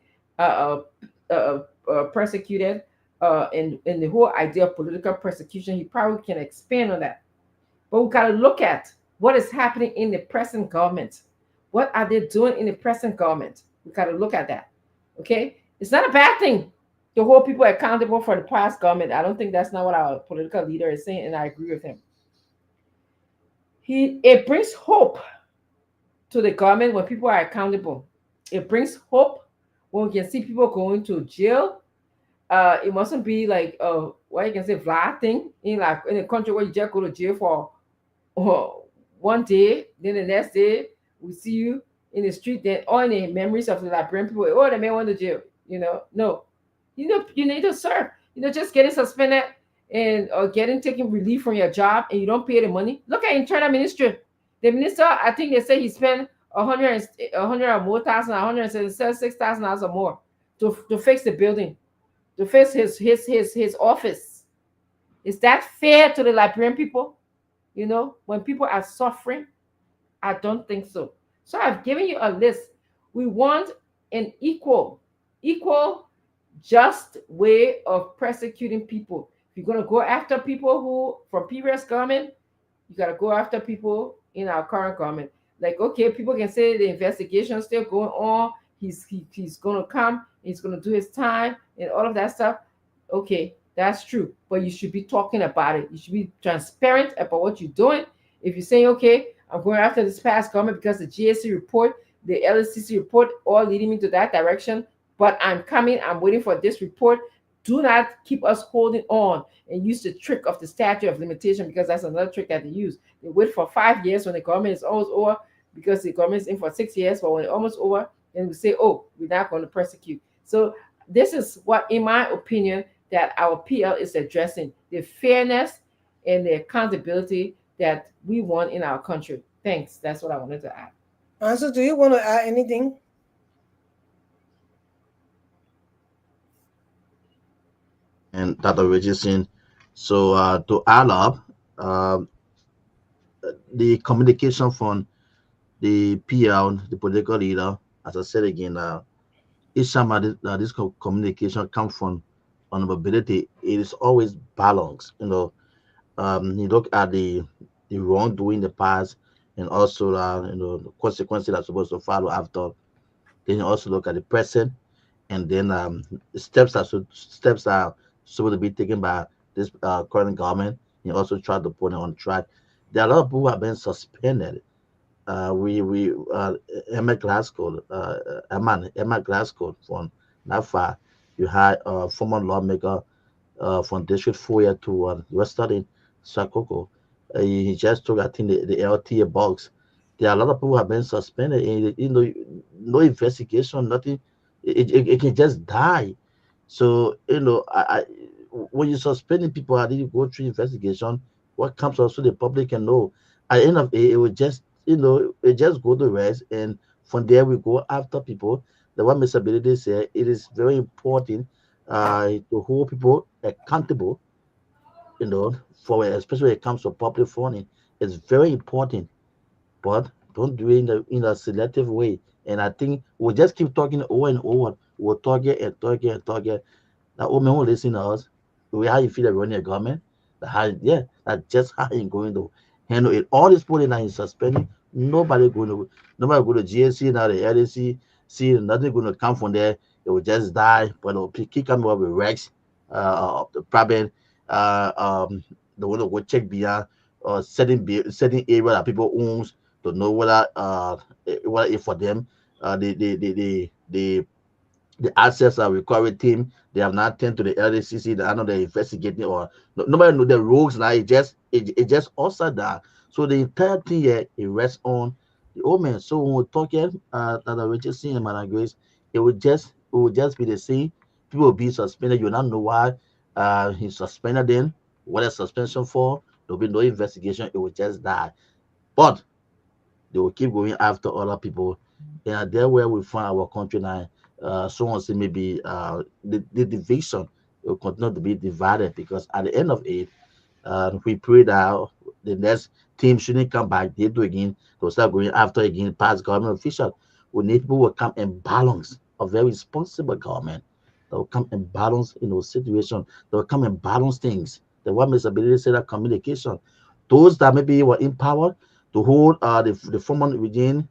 persecuted, and the whole idea of political persecution. He probably can expand on that. But we got to look at what is happening in the present government. What are they doing in the present government? We got to look at that. Okay, it's not a bad thing to hold people accountable for the past government. I don't think that's not what our political leader is saying, and I agree with him. It brings hope to the government when people are accountable. It brings hope when we can see people going to jail. It mustn't be like what you can say Vlad thing in a country where you just go to jail for one day, then the next day we see you in the street. Then all the memories of the Liberian people, oh, the man went to jail. No, you need to serve. Just getting suspended and or taking relief from your job and you don't pay the money. Look at internal ministry. The minister, I think they say he spent 100 or more thousand, $176,000 or more to fix the building, to fix his office. Is that fair to the Liberian people? When people are suffering, I don't think so. So I've given you a list. We want an equal, just way of persecuting people. If you're going to go after people who from previous government, you got to go after people in our current government. Like, okay, people can say the investigation is still going on. He's going to come. He's going to do his time and all of that stuff. Okay, that's true. But you should be talking about it. You should be transparent about what you're doing. If you're saying, okay, I'm going after this past government because the GSC report, the LSCC report, all leading me to that direction, but I'm waiting for this report. Do not keep us holding on and use the trick of the statute of limitation, because that's another trick that they use. They wait for 5 years when the government is almost over, because the government is in for 6 years, but when it's almost over, then we say, oh, we're not going to persecute. So this is what, in my opinion, that our PL is addressing, the fairness and the accountability that we want in our country. Thanks. That's what I wanted to add. Ansel, do you want to add anything? And Dr. Richardson. So to add up, the communication from the PL, the political leader, as I said again, each time this communication comes from vulnerability, it is always balanced. You look at the wrongdoing in the past, and also the consequences that are supposed to follow after. Then you also look at the present, and then steps are supposed to be taken by this current government. You also try to put it on track. There are a lot of people who have been suspended. Emma Glasgow, Emma Glasgow from NAFA. You had a former lawmaker from District 4 to Western Sakoko. He just took, I think, the LTA box. There are a lot of people who have been suspended, and no investigation, nothing. It can just die. So when you're suspending people, I didn't go through investigation. What comes out so the public can know. At the end of the day, it would just it just go to rest, and from there we go after people. The one Mr. Benedict said, it is very important to hold people accountable. For especially when it comes to public funding, it's very important. But don't do it in a selective way. And I think we'll just keep talking over and over. We'll target and target and target. Now, women who listen to us, how you feel that running a government, that's just how you're going to handle it. All this putting that in suspending, nobody go to GSC, now the LSC, see nothing going to come from there. It will just die. But it'll keep coming up with Rex, the problem, the one to go check beyond certain area that people owns to know whether if for them the assets are recovery team, they have not turned to the LDCC. I know they're investigating, or nobody know the rogues now. It just also that. So the entire thing here, it rests on the old man. So when we're talking that Richardson and Madam Grace, it would just be the same. People will be suspended. You will not know why he's suspended then, what is suspension for. There'll be no investigation. It will just die. But they will keep going after other people. And there where we find our country now. Someone say maybe the division will continue to be divided, because at the end of it, we pray that the next team shouldn't come back. They do again. They'll start going after again past government officials. We need people who will come and balance a very responsible government. They will come and balance situations. They will come and balance things. The one Mr. Billy said, that communication. Those that maybe were empowered to hold the former regime,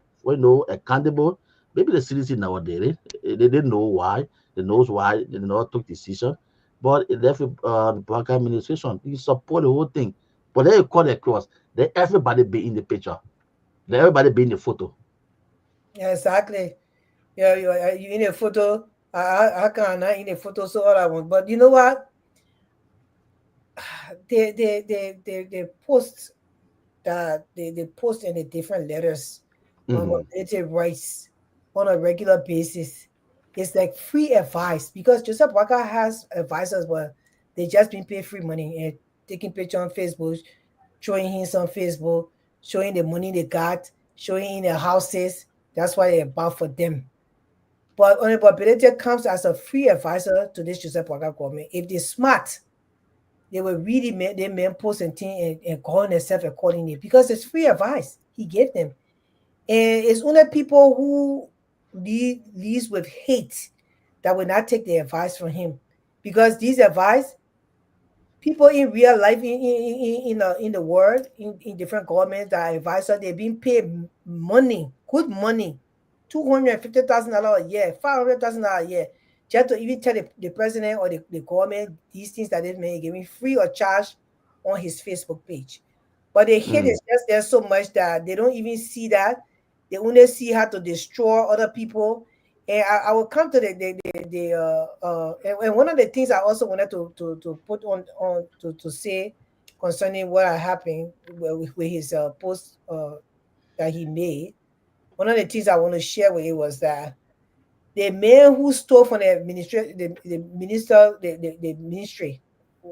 accountable. Maybe the citizens nowadays, they didn't know why. They knows why they did not took decision. But it left the Black administration. You support the whole thing. But then you cut across. Then everybody be in the picture. Then everybody be in the photo. Yeah, exactly. Yeah, you in a photo. I can't in a photo, so all I want. But you know what? They post that they post in the different letters on relative rights on a regular basis. It's like free advice, because Joseph Boakai has advisors, but they just been paid free money and taking pictures on Facebook, showing him on Facebook, showing the money they got, showing in their houses. That's what they're about for them. But Honorable Benedict comes as a free advisor to this Joseph Boakai government. If they're smart, they will really make their men post and thing and call themselves accordingly, because it's free advice he gave them. And it's only people who leads with hate that will not take the advice from him, because these advice, people in real life in the world, in different governments that are advisors, they're being paid money, good money, $250,000 a year, $500,000 a year, just to even tell the president or the government these things that they've made, giving free or charge on his Facebook page. But the hate is just there so much that they don't even see that. They only see how to destroy other people. And I will come to and one of the things I also wanted to put on to say concerning what happened with his post that he made. One of the things I want to share with you was that the man who stole from the ministry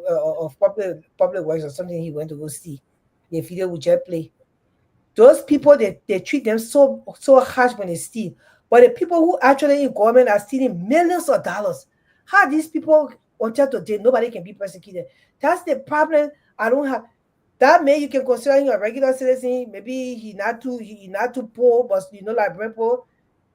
of public works or something, he went to go see the video with Jet Play. Those people, they treat them so harsh when they steal. But the people who actually in government are stealing millions of dollars, how these people until today, nobody can be persecuted. That's the problem. I don't have that man. You can consider him a regular citizen. Maybe he not too poor, but like Brent Poor.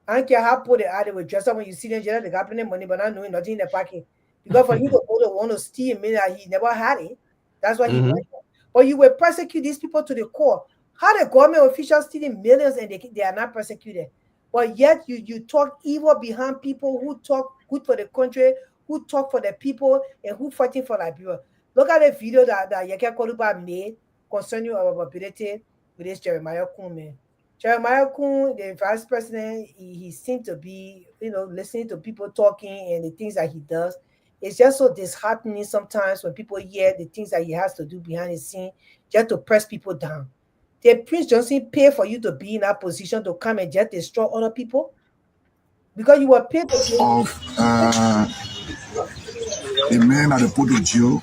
I don't care how poor they are, they will dress up when you see them, they got plenty money, but not knowing nothing in the pocket. Because for him to go to want to steal, mean that he never had it. That's why he went. But you will persecute these people to the core. How the government officials stealing millions and they are not persecuted? But yet you talk evil behind people who talk good for the country, who talk for the people, and who fighting for Liberia. Look at the video that Yeke Koluba made concerning our ability with this Jeremiah Kun man. Jeremiah Kun, the vice president, he seemed to be, listening to people talking and the things that he does. It's just so disheartening sometimes when people hear the things that he has to do behind the scene just to press people down. Did Prince Johnson pay for you to be in that position to come and just destroy other people? Because you were paid to the man at the port of jail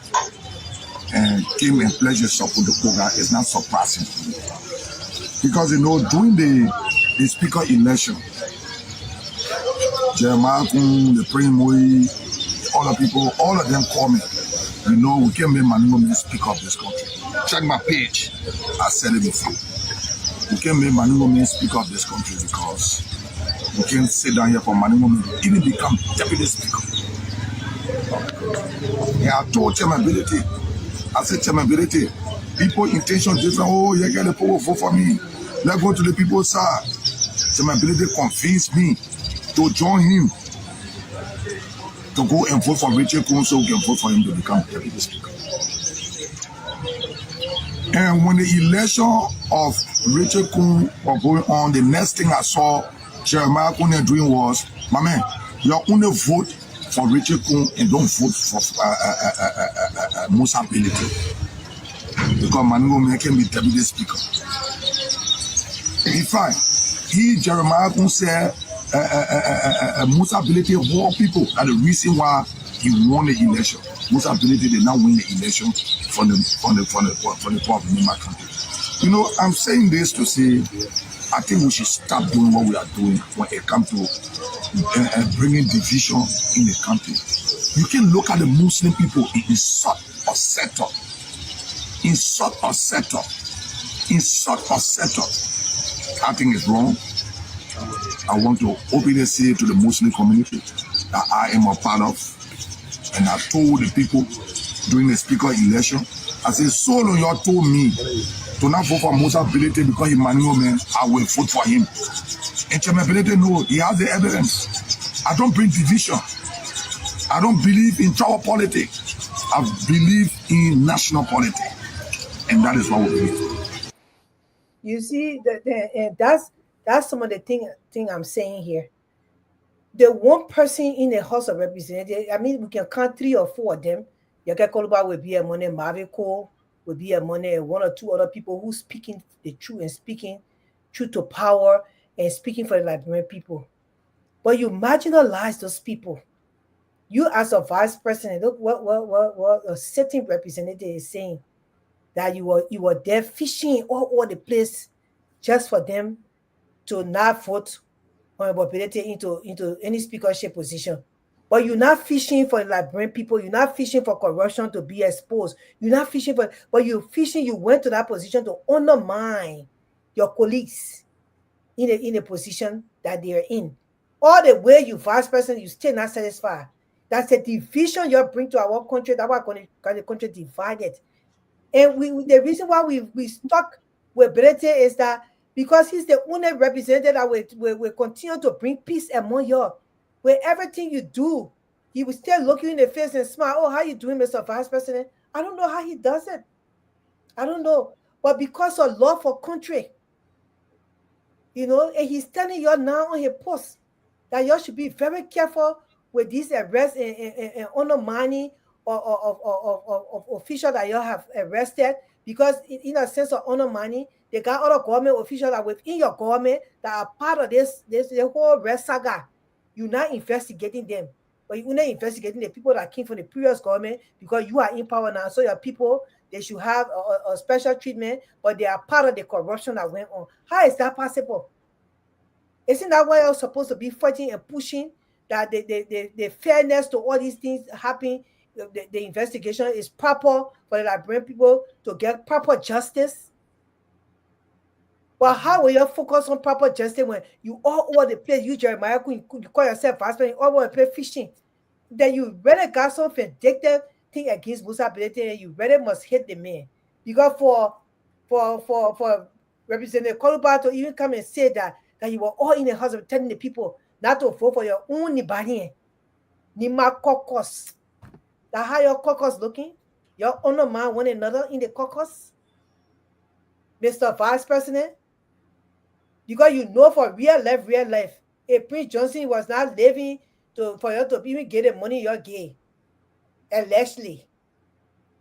and came and pledged himself with the program is not surprising to me. Because during the speaker election, Jeremiah Kun, the Primoy, all the people, all of them call me. We can make Maningo speaker of this country. Check my page. I said it before. We can make Maningo speaker of this country because we can sit down here for Maningo even become deputy speaker. And I told Chairmanability, I said Chairmanability, people intention different. Oh, you get the power vote for me. Let's go to the people's side. Chairmanability convinced me to join him to go and vote for Richard Kun so we can vote for him to become deputy speaker. And when the election of Richard Kun was going on, the next thing I saw Jeremiah Kun doing was, my man, you only vote for Richard Kun and don't vote for Musa Ability. Because Maningo can be deputy speaker. In fact, Jeremiah Kun said, Musa Ability war people are the reason why he won the election. Musa Ability did not win the election from the poor of Nima country. I'm saying this to say, I think we should stop doing what we are doing when it comes to bringing division in the country. You can look at the Muslim people in insult or settle. Insult or settle. Insult or settle. I think it's wrong. I want to openly say to the Muslim community that I am a part of. And I told the people during the speaker election, I said, Solo, you told me to not vote for Musa Bilete because he manual man, I will vote for him. And Chairman Bilete, no, he has the evidence. I don't bring division. I don't believe in tribal politics. I believe in national politics. And that is what we believe. You see, and that's some of the thing I'm saying here. The one person in the House of Representatives, I mean, we can count 3 or 4 of them. Yaka Koluba will be a money, Maviko will be a money, 1 or 2 other people who speaking the truth and speaking truth to power and speaking for the Liberian people. But you marginalize those people. You as a vice president, look what a sitting representative is saying, that you were there fishing all over the place just for them to not vote on mobility into any speakership position. But you're not fishing for the Liberian people. You're not fishing for corruption to be exposed. You're not fishing for, but you're fishing. You went to that position to undermine your colleagues in a position that they are in. All the way you vice president, you still not satisfied. That's a division you bring to our country. That's why the country divided. And the reason why we stuck with Brete is that because he's the only representative that will continue to bring peace among you. Where everything you do, he will still look you in the face and smile. Oh, how you doing, Mr. Vice President? I don't know how he does it. I don't know. But because of love for country, and he's telling you now on his post that you should be very careful with these arrests and undermining of officials that you have arrested, because in a sense of undermining, they got other government officials that within your government that are part of this whole arrest saga. You're not investigating them, but you're not investigating the people that came from the previous government, because you are in power now. So your people, they should have a special treatment, but they are part of the corruption that went on. How is that possible? Isn't that why you're supposed to be fighting and pushing that the fairness to all these things happen? The investigation is proper for the Liberian people to get proper justice. But how will you focus on proper justice when you all over the place? You, Jeremiah, you call yourself vice president, all over the place fishing. Then you really got some vindictive thing against Musa Bilete, and you really must hate the man. Because for Representative Koluba to even come and say that you were all in the house of telling the people not to vote for your own Nibani, Nima caucus. That's how your caucus looking? Your honor man one another in the caucus, Mr. Vice President. Because for real life, if Prince Johnson was not living for you to even get the money you're gay, allegedly,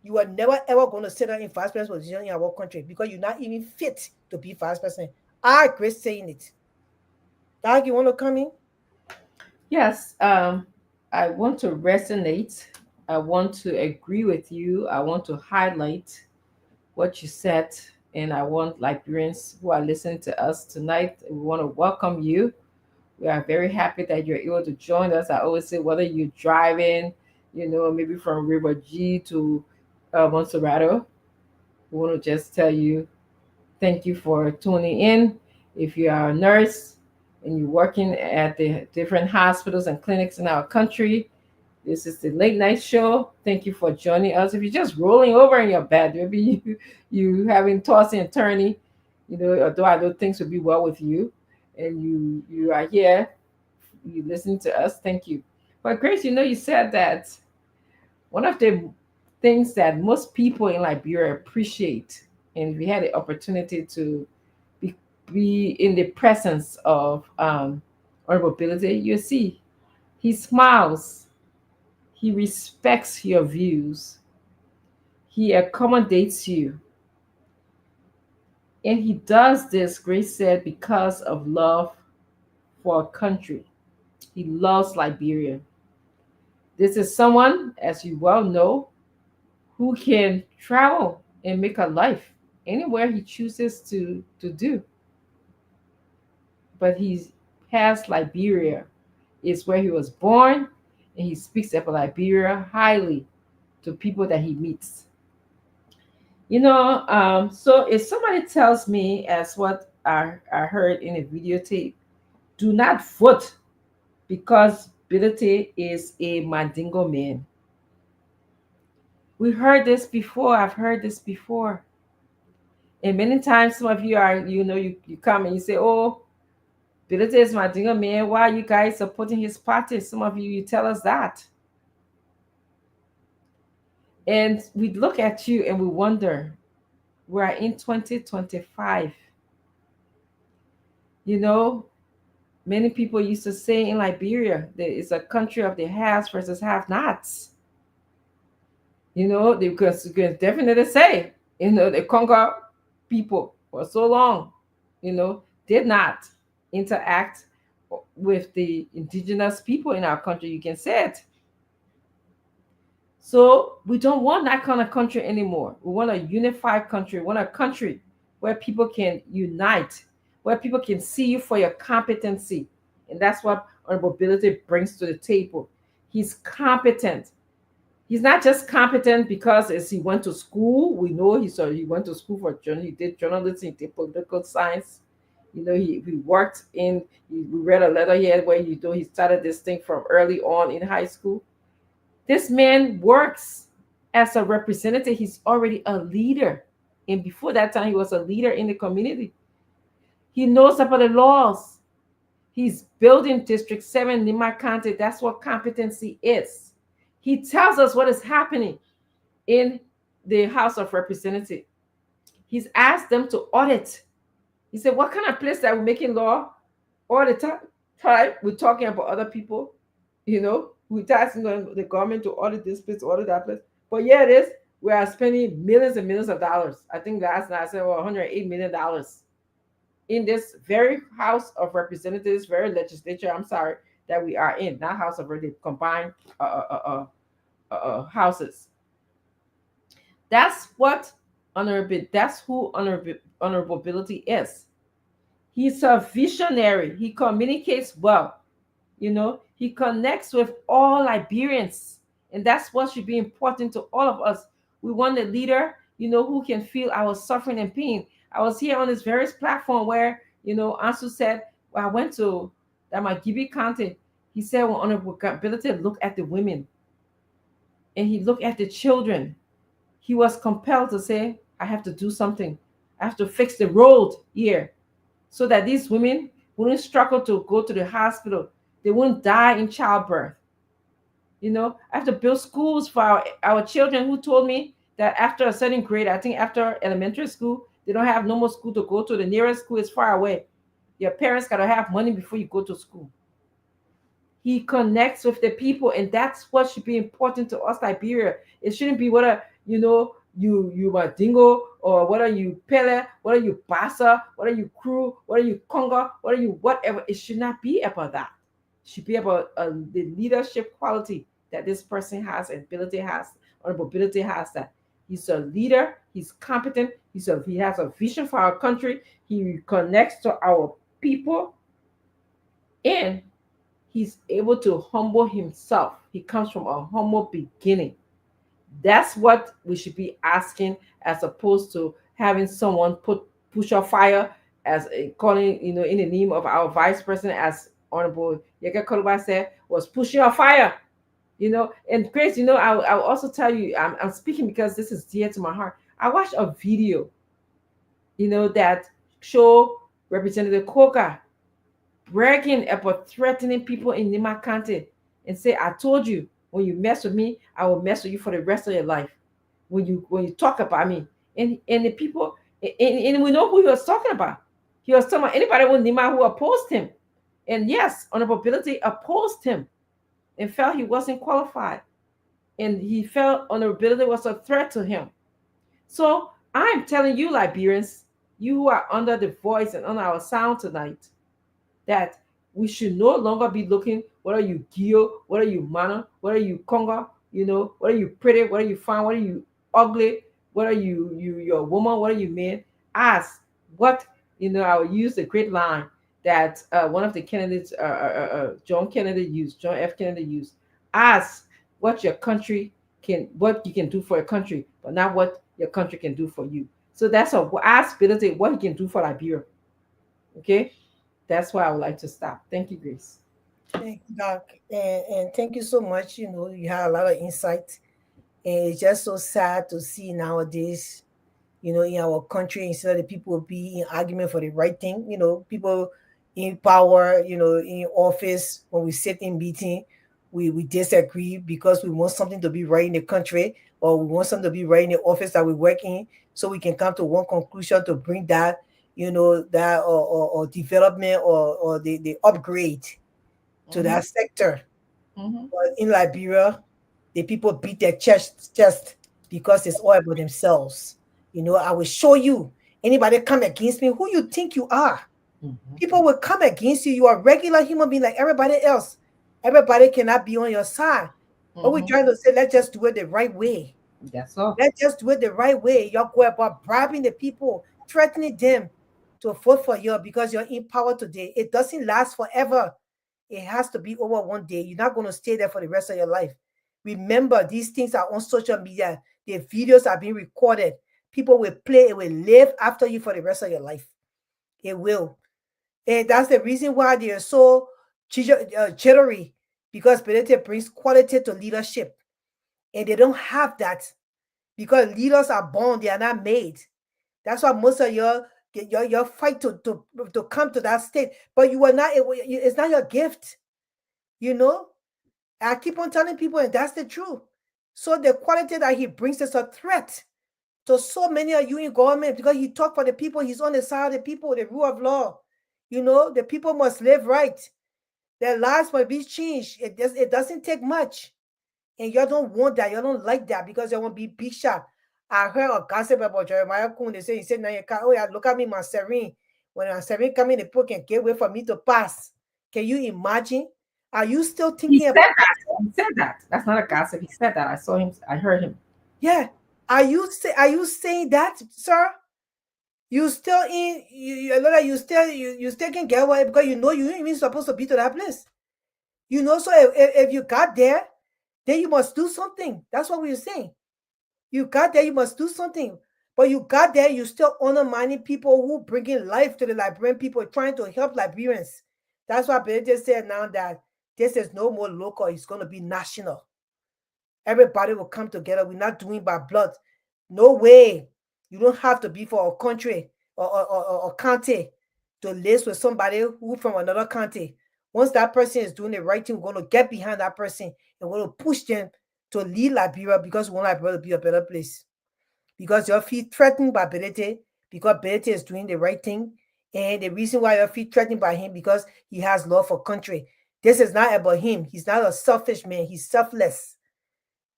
you are never ever going to sit down in vice president position in our country, because you're not even fit to be vice president. I agree saying it. Dag, you want to come in? Yes, I want to resonate. I want to agree with you. I want to highlight what you said. And I want Liberians who are listening to us tonight, we want to welcome you. We are very happy that you're able to join us. I always say, whether you're driving, maybe from River G to Monserrato, we want to just tell you, thank you for tuning in. If you are a nurse and you're working at the different hospitals and clinics in our country, this is the late night show. Thank you for joining us. If you're just rolling over in your bed, maybe you having tossing and turning, although I know things will be well with you, and you are here, you listening to us. Thank you. But Grace, you said that one of the things that most people in Liberia appreciate, and we had the opportunity to be in the presence of Honorable Bilete, you see, he smiles. He respects your views. He accommodates you. And he does this, Grace said, because of love for our country. He loves Liberia. This is someone, as you well know, who can travel and make a life anywhere he chooses to do. But he has Liberia. It's where he was born. and he speaks about Liberia highly to people that he meets. So if somebody tells me, as what I heard in a videotape, do not vote because Bility is a Mandingo man. We heard this before. I've heard this before. And many times some of you are, you come and you say, oh, Bility is Mandingo man. Why are you guys supporting his party? Some of you tell us that. And we look at you and we wonder, we're in 2025. Many people used to say in Liberia that it's a country of the haves versus have-nots. They could definitely say, the Congo people for so long, did not interact with the indigenous people in our country. You can say it. So we don't want that kind of country anymore. We want a unified country. We want a country where people can unite, where people can see you for your competency. And that's what Honorable Bility brings to the table. He's competent. He's not just competent because as he went to school. We know he went to school for journalism. He did journalism, he did political science. He worked we read a letter here where he started this thing from early on in high school. This man works as a representative. He's already a leader. And before that time, he was a leader in the community. He knows about the laws. He's building District 7, Nima County. That's what competency is. He tells us what is happening in the House of Representatives. He's asked them to audit. He said, what kind of place that we're making law all the time? We're talking about other people, we're asking the government to audit this place, audit that place. But yeah, it is. We are spending millions and millions of dollars. I think last night I said $108 million in this very House of Representatives, very legislature, that we are in, not House of Representatives, combined houses. That's what that's who Honorable Bility is. He's a visionary. He communicates well. He connects with all Liberians. And that's what should be important to all of us. We want a leader, who can feel our suffering and pain. I was here on this various platform where, Ansu said, well, I went to Damagibi County. He said, well, Honorable Bility look at the women. And he looked at the children. He was compelled to say, I have to do something. I have to fix the road here so that these women wouldn't struggle to go to the hospital. They wouldn't die in childbirth. I have to build schools for our children, who told me that after a certain grade, I think after elementary school, they don't have no more school to go to. The nearest school is far away. Your parents got to have money before you go to school. He connects with the people, and that's what should be important to us, Liberia. It shouldn't be whether, you Mandingo, or whether you Pele, whether you Bassa, whether you Kru, whether you Congo, whether you whatever. It should not be about that. It should be about the leadership quality that this person has, and Bility has, Honorable Bility has that. He's a leader. He's competent. He has a vision for our country. He connects to our people, and he's able to humble himself. He comes from a humble beginning. That's what we should be asking, as opposed to having someone push your fire, as calling, in the name of our vice president, as Honorable Yeka Koluba said, was pushing your fire. And Grace, I'll also tell you, I'm speaking because this is dear to my heart. I watched a video, that show Representative Koka bragging about threatening people in Nima County and say, I told you, when you mess with me, I will mess with you for the rest of your life. When you talk about me. And the people, and we know who he was talking about. He was talking about anybody with Nima who opposed him. And yes, Honorable Bility opposed him and felt he wasn't qualified. And he felt Honorable Bility was a threat to him. So I'm telling you, Liberians, you who are under the voice and under our sound tonight, that we should no longer be looking, whether you Gio, whether you Mana, whether you Congo, whether you pretty, whether you fine, whether you ugly, whether you're a woman, whether you man. Ask what, I will use the great line that one of the candidates, John F. Kennedy used. ask what your country what you can do for your country, but not what your country can do for you. So that's a ask Benedict what he can do for Liberia. Okay, that's why I would like to stop. Thank you, Grace. Thank you, Doc. And thank you so much. You know, you had a lot of insight. And it's just so sad to see nowadays, you know, in our country, instead of the people be in argument for the right thing, you know, people in power, you know, in office, when we sit in meeting, we disagree because we want something to be right in the country, or we want something to be right in the office that we work in, so we can come to one conclusion to bring that, you know, that or development or the upgrade to Mm-hmm. that sector. Mm-hmm. But in Liberia, the people beat their chest because it's all about themselves. You know, I will show you. Anybody come against me, who you think you are? Mm-hmm. People will come against you. You are a regular human being like everybody else. Everybody cannot be on your side. But we're Mm-hmm. trying to say, let's just do it the right way. That's all. Let's just do it the right way. Y'all go about bribing the people, threatening them to vote for you because you're in power today. It doesn't last forever. It has to be over one day. You're not going to stay there for the rest of your life. Remember, these things are on social media. The videos are being recorded. People will play, it will live after you for the rest of your life. It will. And that's the reason why they are so jittery, because Benedict brings quality to leadership. And they don't have that because leaders are born, they are not made. That's why most of your fight to come to that state, but you are not. It's not your gift, you know. I keep on telling people, and that's the truth. So the quality that he brings is a threat to so many of you in government because he talk for the people. He's on the side of the people, the rule of law. You know, the people must live right. Their lives must be changed. It doesn't take much. And y'all don't want that. Y'all don't like that because you want to be big shot. I heard a gossip about Jeremiah Kuhn. They say, he said, now you can't, oh yeah, look at me, my serene. When my serene come in, the people can get way for me to pass. Can you imagine? Are you still He thinking said about that. He said that. That's not a gossip. He said that. I saw him. I heard him. Yeah. Are you saying that, sir? You still in you know that you still can get away because you know you ain't even supposed to be to that place. You know, so if you got there, then you must do something. That's what we were saying. You got there, you must do something. But you got there, you still undermining people who bringing life to the Liberian people, trying to help Liberians. That's why Benedict said now that this is no more local, it's going to be national. Everybody will come together. We're not doing by blood. No way. You don't have to be for a country or county to live with somebody who from another country. Once that person is doing the right thing, we're going to get behind that person and we're going to push them to leave Liberia because we want Liberia to be a better place. Because your feet threatened by Benedict, because Benedict is doing the right thing. And the reason why your feet threatened by him, because he has love for country. This is not about him. He's not a selfish man. He's selfless.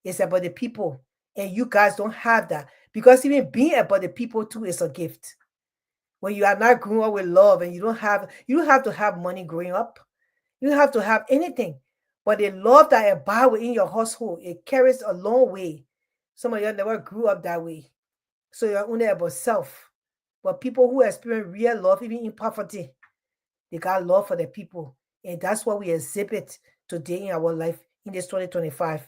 It's about the people. And you guys don't have that. Because even being about the people too is a gift. When you are not growing up with love and you don't have to have money growing up. You don't have to have anything. But the love that abide within your household, it carries a long way. Some of you never grew up that way. So you're only about self. But people who experience real love, even in poverty, they got love for the people. And that's what we exhibit today in our life in this 2025.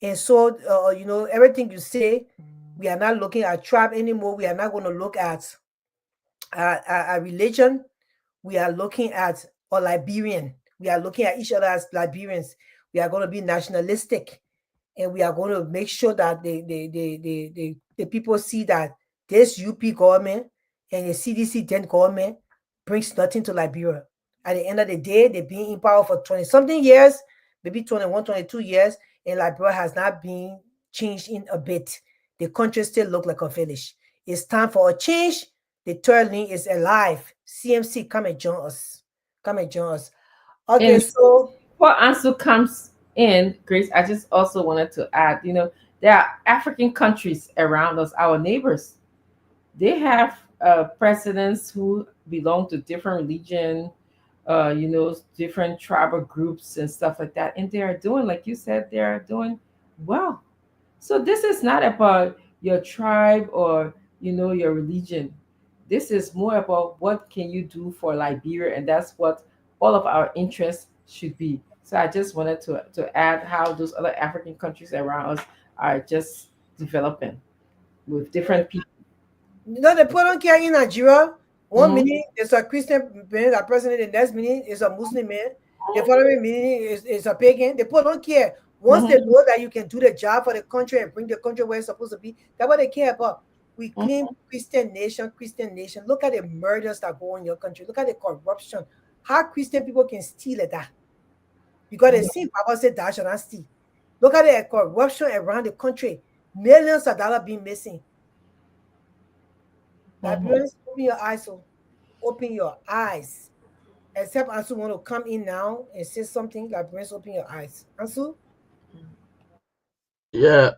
And so, you know, everything you say, we are not looking at tribe anymore. We are not going to look at religion. We are looking at a Liberian. We are looking at each other as Liberians. We are going to be nationalistic. And we are going to make sure that the people see that this UP government and the CDC then government brings nothing to Liberia. At the end of the day, they've been in power for 20-something years, maybe 21, 22 years, and Liberia has not been changed in a bit. The country still looks like a village. It's time for a change. The third lane is alive. CMC, come and join us. Come and join us. Okay, And so before Ansu comes in, Grace, I just also wanted to add, you know, there are African countries around us, our neighbors. They have presidents who belong to different religion, you know, different tribal groups and stuff like that. And they are doing, like you said, they are doing well. So this is not about your tribe or, you know, your religion. This is more about what can you do for Liberia, and that's what all of our interests should be. So I just wanted to add how those other African countries around us are just developing with different people. You know, they put on care in Nigeria. One Mhm. minute it's a Christian man, a president, the next minute is a Muslim man, the following minute is a pagan. They put on care. Once they know that you can do the job for the country and bring the country where it's supposed to be, that's what they care about. We claim Christian nation. Look at the murders that go on in your country. Look at the corruption. How Christian people can steal at that. Because they see Bible said that should not steal. Look at the corruption around the country. Millions of dollars being missing. Librarians, open your eyes. So open your eyes. Except Ansu want to come in now and say something. Librarians, open your eyes. Ansu? Yeah,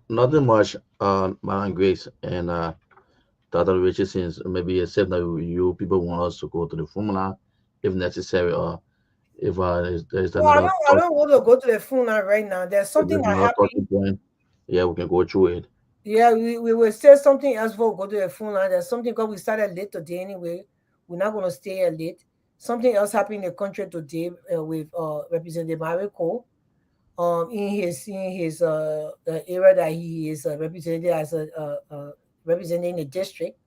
nothing much, Madam Grace and Dr. Richardson. Maybe except that you people want us to go to the formula if necessary, or if there's No, I another don't want to go to the phone line right now. There's something that happened. talking point, yeah, we can go through it. Yeah, we will say something else before we go to the phone line. There's something because we started late today anyway. We're not going to stay here late. Something else happened in the country today with Representative Marvin Cole. In his area that he is represented as representing the district.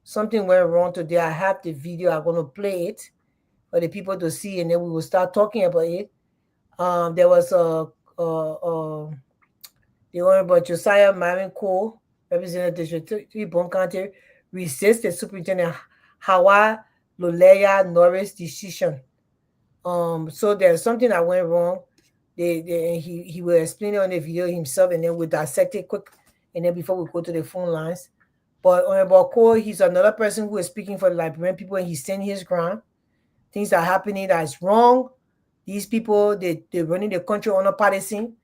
Something went wrong today. I have the video. I'm going to play it for the people to see, and then we will start talking about it. There was the Honorable Josiah Marvin Cole, representing District 3 Bon County, resisted Superintendent Hawa Loleya Norris' decision. So there's something that went wrong. He will explain it on the video himself, and then we'll dissect it quick, and then before we go to the phone lines. But Honorable Cole, he's another person who is speaking for the Liberian people, and he's standing his ground. Things are happening that is wrong. These people, they're running the country on a partisan.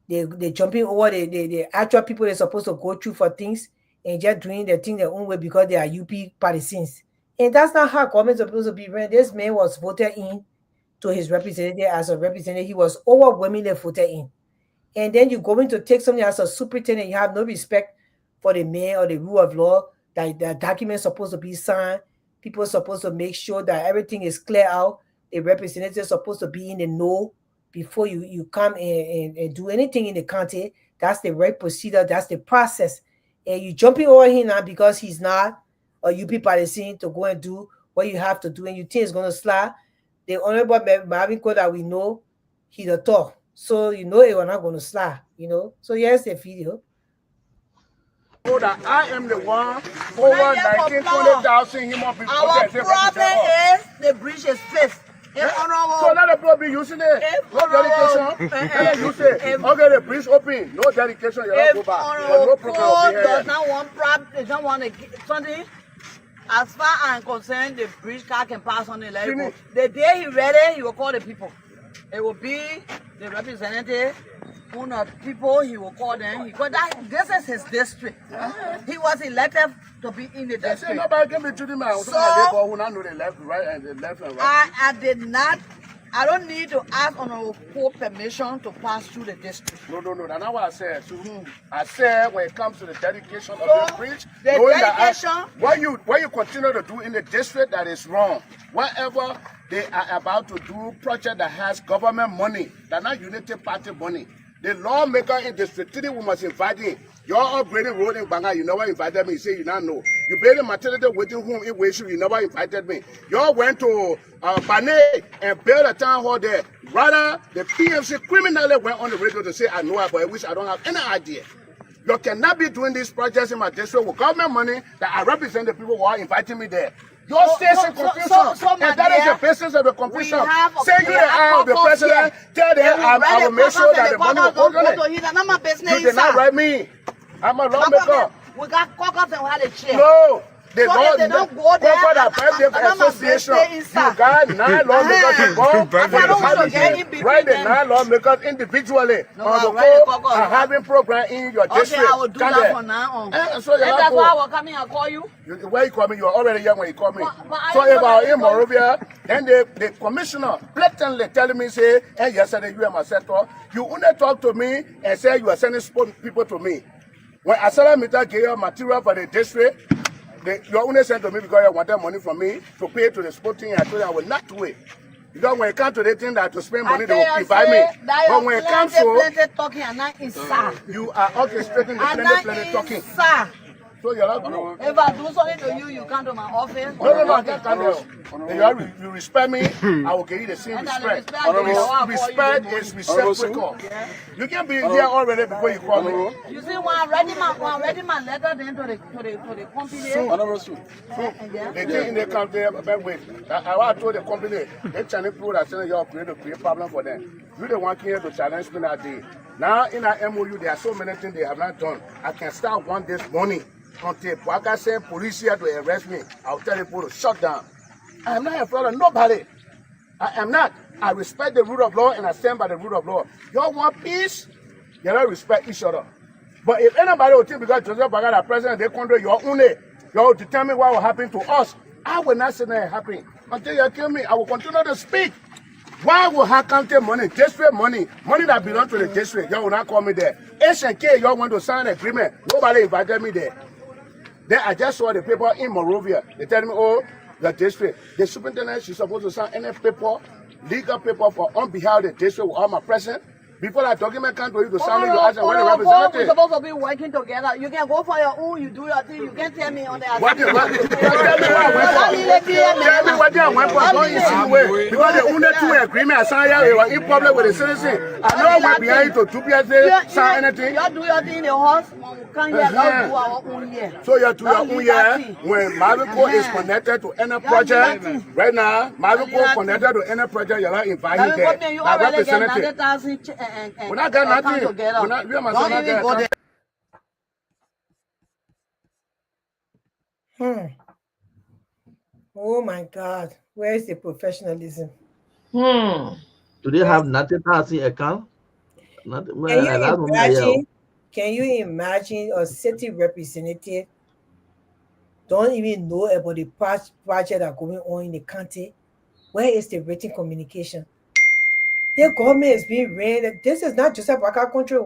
They're jumping over the actual people they're supposed to go through for things and just doing their thing their own way because they are UP partisans. And that's not how government is supposed to be run. This man was voted in to his representative as a representative. He was overwhelmingly voted in. And then you're going to take something as a superintendent. You have no respect for the man or the rule of law, that the document is supposed to be signed. People are supposed to make sure that everything is clear out. The representative is supposed to be in the know before you come and do anything in the county. That's the right procedure. That's the process. And you're jumping over him now because he's not a UP partisan to go and do what you have to do. And you think it's going to slide. The Honorable Marvin Cole that we know, he's a talk. So you know it was not going to slide, you know. So here's the video. So that I am the one over 19,000 human beings. Our problem is the bridge is fixed. So let the people be using it. No dedication. Let them use it. Okay, the bridge open. No dedication. You don't go back. No problem. Does not want problem. They don't want to something. As far as I'm concerned, the bridge car can pass on the level. The day he ready, he will call the people. It will be the representative. One of people, he will call them. Because this is his district. He was elected to be in the district. Nobody can be treating my So, who not know the left, right, and the left and right. I don't need to ask on permission to pass through the district. No. That's not what I said. So, I said when it comes to the dedication of the bridge, the dedication, what you continue to do in the district that is wrong. Whatever they are about to do, project that has government money, that's not Unity Party money. The lawmaker in District 3, we must invite him. You're upgrading road in Banga, you never invited me. You say you not know. You building maternity waiting room in Weshu, you never invited me. You went to Bane and built a town hall there. Rather, the PMC criminally went on the radio to say, I know it, but I wish I don't have any idea. You cannot be doing these projects in my district with government money that I represent the people who are inviting me there. Your state's in confusion, and that is the basis of the confusion. Say you the eye of the president, tell them I will make sure that the money will go on it. You did not write me. I'm a lawmaker. We got caucus and we had a chair. No. The So law, if they don't go there, association. You got 9 lawmakers involved. Write the 9 lawmakers individually on the code and having program in your district. Okay, I will do that from now on. So that's why I will come here and call you. Where you call me? You are already young when you call me. But So if I am in Morovia, then the commissioner blatantly telling me, say, hey, yesterday you and my sector, you only talk to me and say you are sending people to me. When Asala Mita gave you material for the district, you only sent to me because you wanted money from me to pay to the sporting. I told you I will not do it. Because when it comes to the thing that to spend money, I they will tell you, invite me. say, that But when it comes plenty to talking and not inside. you are orchestrating the And not plenty talking. inside. So you're not good. If I do something to you, you come to my office. No, I can't come there. If you respect me, I will give you the same And that respect. respect Respect is reciprocal. You can be here already before you call me. You see, when I ready my letter then to the company. They take in the country, but wait. I told the company, they Chinese people that send you up to create problem for them. You the one here to challenge me that day. Now in our MOU, there are so many things they have not done. I can start one this morning until Waka send police here to arrest me. I'll tell people to shut down. I am not afraid of nobody. I am not. I respect the rule of law and I stand by the rule of law. Y'all want peace? You don't respect each other. But if anybody will think because Joseph Boakai is president, they control your own day, you will determine what will happen to us. I will not say that happen. Until you kill me, I will continue to speak. Why will High County money, district money that belongs to the district, you will not call me there. HNK, you want to sign an agreement. Nobody invited me there. Then I just saw the paper in Monrovia. They tell me, oh, the district. The superintendent, she's supposed to sign any paper, legal paper for on behalf of the district with all my present. Before that document comes to you to sign it, you ask them when the representative. We're supposed to be working together. You can go for your own, you do your thing. You can't tell me on the What tell me what I went for. Don't insinuate. Because the only two agreement I signed here, they were in public with the citizen. I know I went behind you to 2 years, sign anything. You do your thing in the house. Come here, let's do our own here. So you do your own here. When Mariko is connected to any project, right now, Mariko connected to any project, you're not invited there. You already get 90,000 we're not getting nothing. We're not, we are not getting Oh my God. Where is the professionalism? Do they have nothing else in account? Nothing. Can you imagine a city representative don't even know about the project that are going on in the county? Where is the written communication? The government is being ran. This is not just about our country.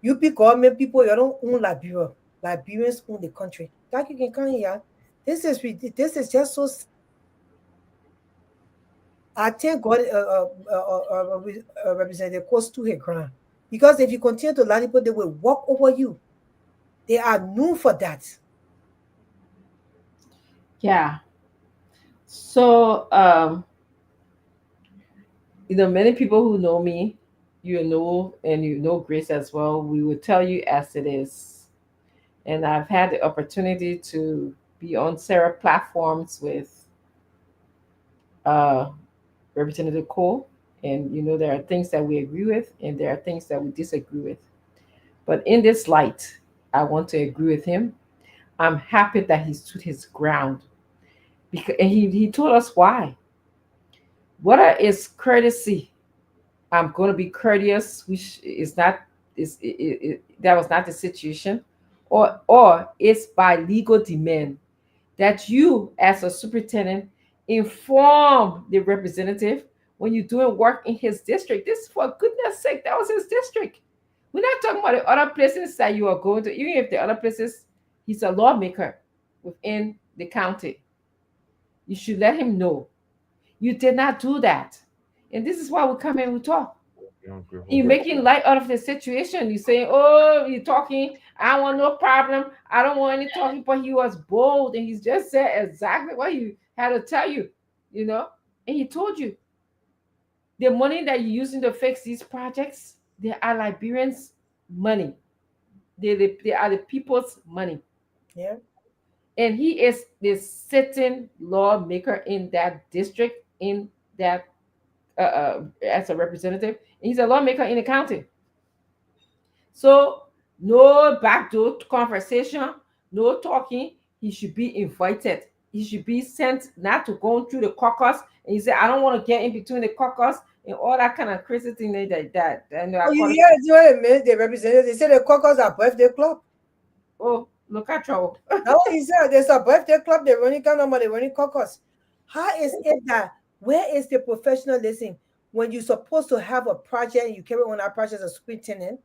You be government people, you don't own Liberia. Liberians own the country. That you can come here. This is just so. I think God a representative close to her ground. Because if you continue to lie people, they will walk over you. They are known for that. Yeah. So many people who know me, and you know Grace as well, we will tell you as it is. And I've had the opportunity to be on several platforms with Representative Cole. And, there are things that we agree with and there are things that we disagree with. But in this light, I want to agree with him. I'm happy that he stood his ground. And he told us why. What is courtesy? I'm going to be courteous, which is not that was not the situation, or it's by legal demand that you, as a superintendent, inform the representative when you're doing work in his district. This, for goodness sake, that was his district. We're not talking about the other places that you are going to, even if the other places, he's a lawmaker within the county. You should let him know. You did not do that. And this is why we come and we talk. You're making light out of the situation. You say, oh, you're talking, I want no problem. I don't want any talking. But he was bold and he's just said exactly what he had to tell you, And he told you the money that you're using to fix these projects, they are Liberians' money. They are the people's money. Yeah. And he is the sitting lawmaker in that district, in that as a representative. And he's a lawmaker in the county. So no backdoor conversation, no talking. He should be invited. He should be sent not to go through the caucus. And he said, I don't want to get in between the caucus and all that kind of crazy thing like that. You hear the representative, they say the caucus are birthday club. Oh, look at trouble. That's what he said. There's a birthday club, they're running number, they're running caucus. How is it that, where is the professionalism when you're supposed to have a project and you carry on that project as a superintendent?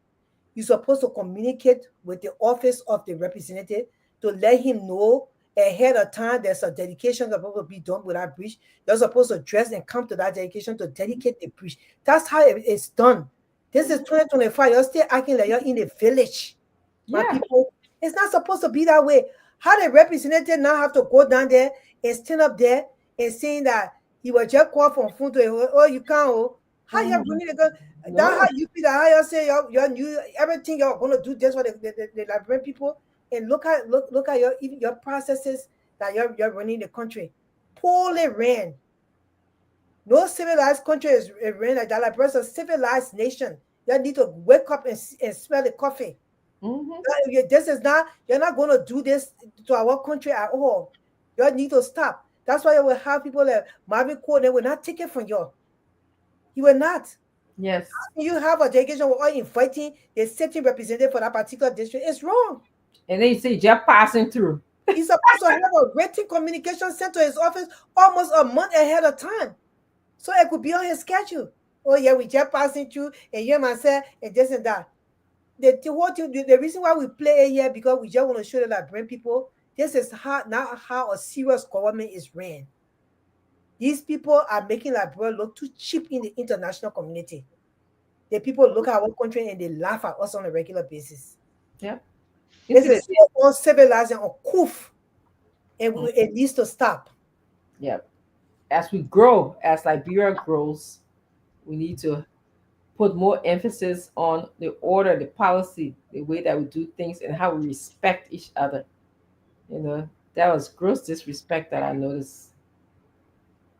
You're supposed to communicate with the office of the representative to let him know ahead of time. There's a dedication that will be done with that bridge. You're supposed to dress and come to that dedication to dedicate the bridge. That's how it's done. This is 2025. You're still acting like you're in a village. My people, it's not supposed to be that way. How the representative now have to go down there and stand up there and saying that he was just called from phone to, oh, you can't, oh. How you running the gun? That's how you feel, how you say you're new, everything you're going to do just for the Liberian people. And look at your processes that you're running the country. Poorly ran. No civilized country is ran like that. Liberia's a civilized nation. You need to wake up and smell the coffee. This is not, you're not going to do this to our country at all. You need to stop. That's why you will have people like Marvin Cole, they will not take it from you. He will not. Yes. You have a delegation or inviting a certain representative for that particular district. It's wrong. And then you see just passing through. He's supposed to have a written communication sent to his office almost a month ahead of time. So it could be on his schedule. Oh, yeah, we just passing through, and you myself, and this and that. The reason why we play it here, because we just want to show that Liberian people, this is not how a serious government is ran. These people are making Liberia look too cheap in the international community. The people look at our country and they laugh at us on a regular basis. Yeah. This is so uncivilized and uncouth, and it needs to stop. Yeah. As we grow, as Liberia grows, we need to put more emphasis on the order, the policy, the way that we do things, and how we respect each other. You know, that was gross disrespect that I noticed.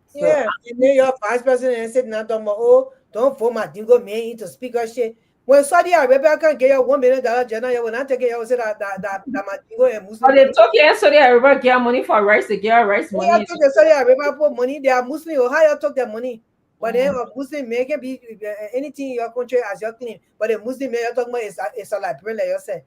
So, yeah, and then your vice president said, "Now, don't vote my dingo man into speaker shit." When Saudi Arabia can get you $1 million, you will not take it. You will say that my dingo and Muslim. But they took in Saudi Arabia get money for rice. They get rice money. They took the Saudi Arabia for money. They are Muslim. How you took their money? But then a Muslim man can be anything in your country as your claim. But a Muslim man you're talking about is a Liberian, like you said.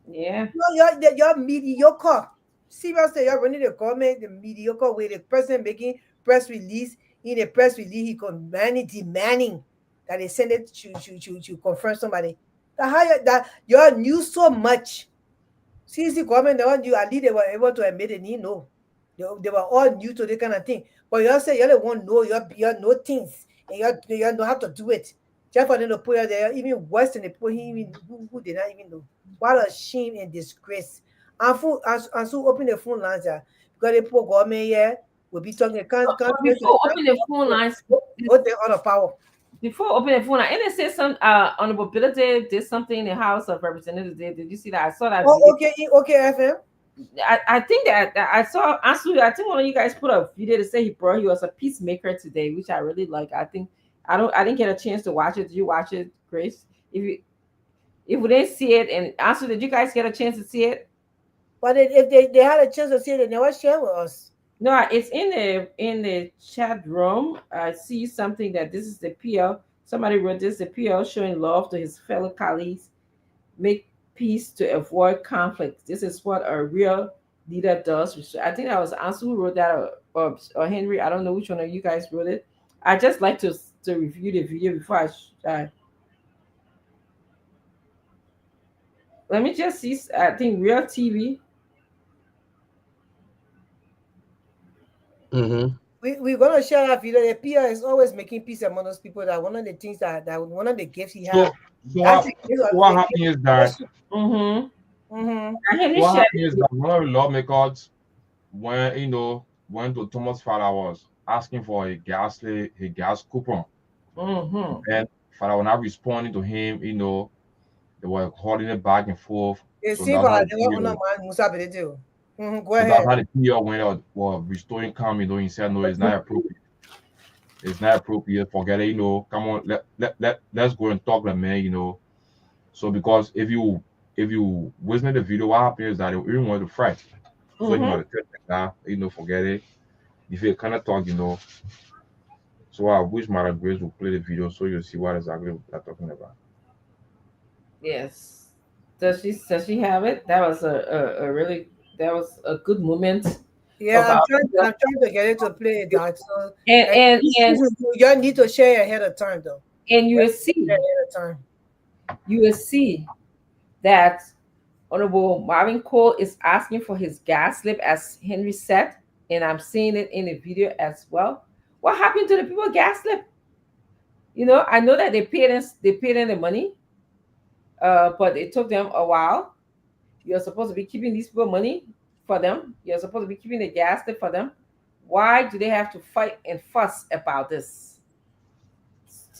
Yeah. No, you're mediocre. Seriously, you're running the government the mediocre way. The president making press release. In a press release, he demanding that they send it to confront somebody. That you knew so much. Since the government, at least they were able to admit it. No, they were all new to this kind of thing. But you say you don't want to know, you know things, and you know how to do it. Just for them to put it there, even worse than they put him who did not even know. What a shame and disgrace. And so open the phone lines because the poor government here will be talking. Before open the phone lines, what the other power? Before opening the phone line, and it says some Honorable Ability did something in the House of Representatives. Did you see that? I saw that. Oh, okay, FM. I think that I saw. Actually, I think one of you guys put a video to say he was a peacemaker today, which I really like. I didn't get a chance to watch it. Did you watch it, Grace? If we didn't see it, and also, did you guys get a chance to see it? But if they had a chance to see it, they never share with us. No, it's in the chat room. I see something that this is the PL. Somebody wrote this: the PL showing love to his fellow colleagues, make peace to avoid conflict. This is what a real leader does. I think that was Ansu who wrote that, or Henry. I don't know which one of you guys wrote it. I just like to review the video before I. Let me just see. I think Real TV. Mm-hmm. We're gonna share that video. The PR is always making peace among those people. That one of the things that one of the gifts he has. So what happened is that. What happened is that one of the lawmakers, when went to Thomas Father was asking for a gas coupon, and Father was not responding to him. They were holding it back and forth. Go ahead. That's how the PR went out, restoring calm. He said, no, it's not appropriate. It's not appropriate. Forget it. Come on, let's go and talk, man. So because if you wasn't the video, what happened is that they even want to fight. So you want to tell that, forget it. If you kind of talk, So I wish Madam Grace would play the video so you'll see what exactly we're talking about. Yes. Does she have it? That was a good moment. Yeah, I'm trying to get it to play it, Doc. So and you need to share ahead of time though. And you will see that Honorable Marvin Cole is asking for his gas slip, as Henry said, and I'm seeing it in the video as well. What happened to the people gas slip? You know, I know that they paid in the money, but it took them a while. You're supposed to be keeping these people money for them. You're supposed to be keeping the gas slip for them. Why do they have to fight and fuss about this?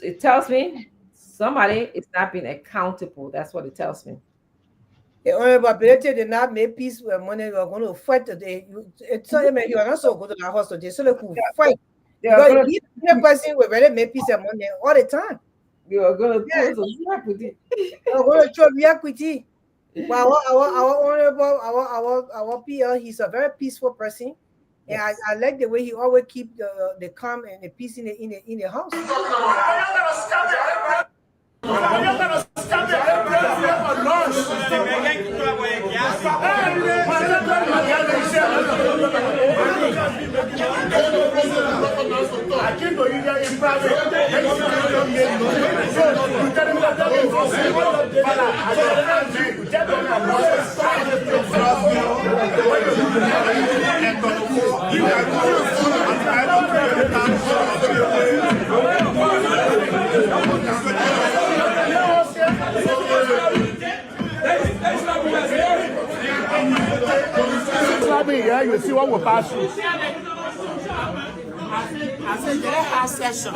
It tells me somebody is not being accountable. That's what it tells me. The Honorable Ability did not make peace with money. We are going to fight today. It's not you are not so good to the house today. So they could fight. Because the person will really make peace of money all the time. You are going to close the equity. We're going to show the equity. Well, our honorable, our PL, he's a very peaceful person. And I like the way he always keep the calm and the peace in the house. Yeah, you see what will pass through. I said, they have session.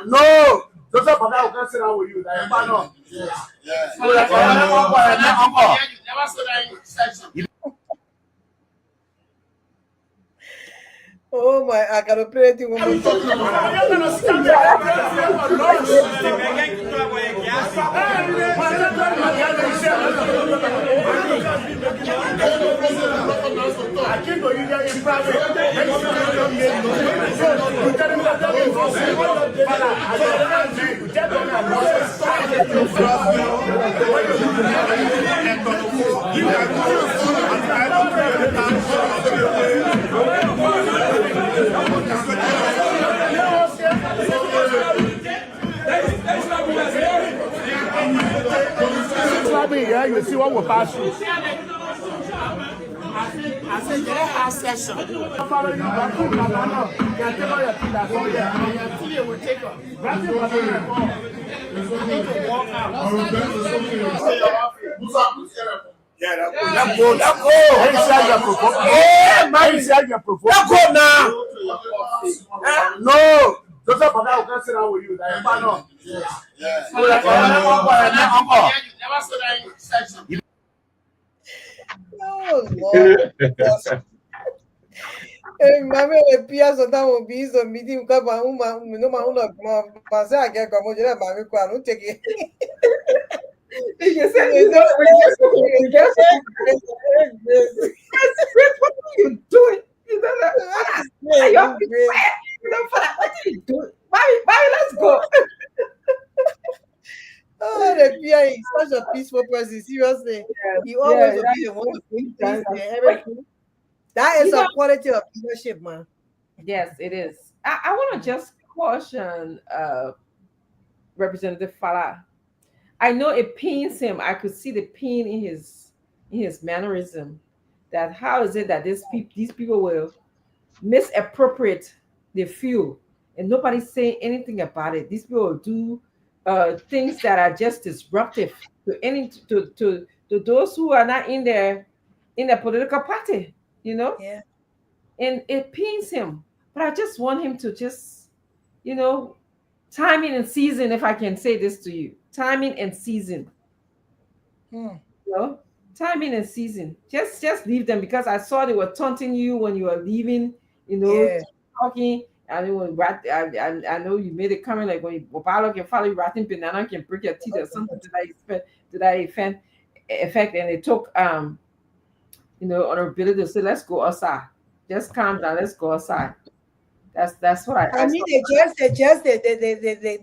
No. Joseph, I can't sit down with you. Oh my, I gotta play the one more yeah, you see what will pass through. I said, they have session. No. Joseph, I can't sit down with you. Oh Lord. Mami le pia so ta mo bi so meeting ka ba uma no ma una pa sa ke ko mo jera mami kwa no take. You said you don't what are you doing? You know that what are you doing? Bye, let's go. Oh, the PI is such a peaceful person. Seriously, he always will be the one to bring peace and everything. That is a quality of leadership, man. Yes, it is. I want to just caution Representative Fala. I know it pains him. I could see the pain in his mannerism. That how is it that these people will misappropriate the fuel and nobody's saying anything about it. These people will do things that are just disruptive to those who are not in the political party, you know. Yeah. And it pains him, but I just want him to just, you know, timing and season. If I can say this to you, timing and season. You know, timing and season. Just leave them, because I saw they were taunting you when you were leaving. You know, talking. And I know you made a comment like when you can follow ratting banana can break your teeth or something to that effect, and it took you know, honorability to say, let's go outside. Just calm down, let's go outside. That's what I mean,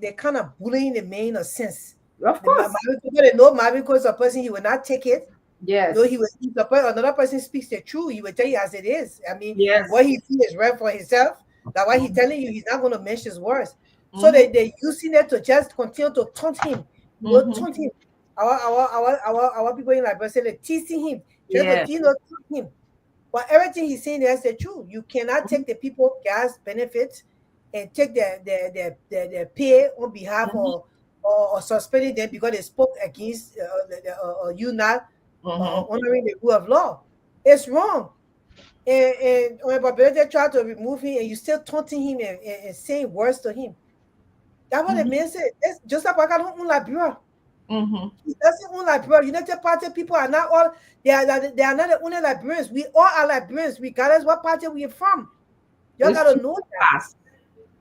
they kind of bullying the man in a sense. Of course. Marvin Cole is a person, he will not take it. Yes. No, he will. Another person speaks the truth. He will tell you as it is. I mean, yes. What he feels is right for himself. That's why he's telling you he's not going to mention his words. So they're using it to just continue to taunt him. Taunt him. Our people in Liberia say they're teasing him, trying to taunt him. But everything he's saying is the truth. You cannot take the people gas benefits and take their pay on behalf of or suspending them because they spoke against you not honoring the rule of law. It's wrong. And when Babette tried to remove him and you still taunting him and saying words to him. That's what the man said. It's just like I don't own Liberia. He doesn't own Liberia. United Party people are not all, they are not the only Liberians. We all are Liberians, regardless what party we're from. You gotta know that.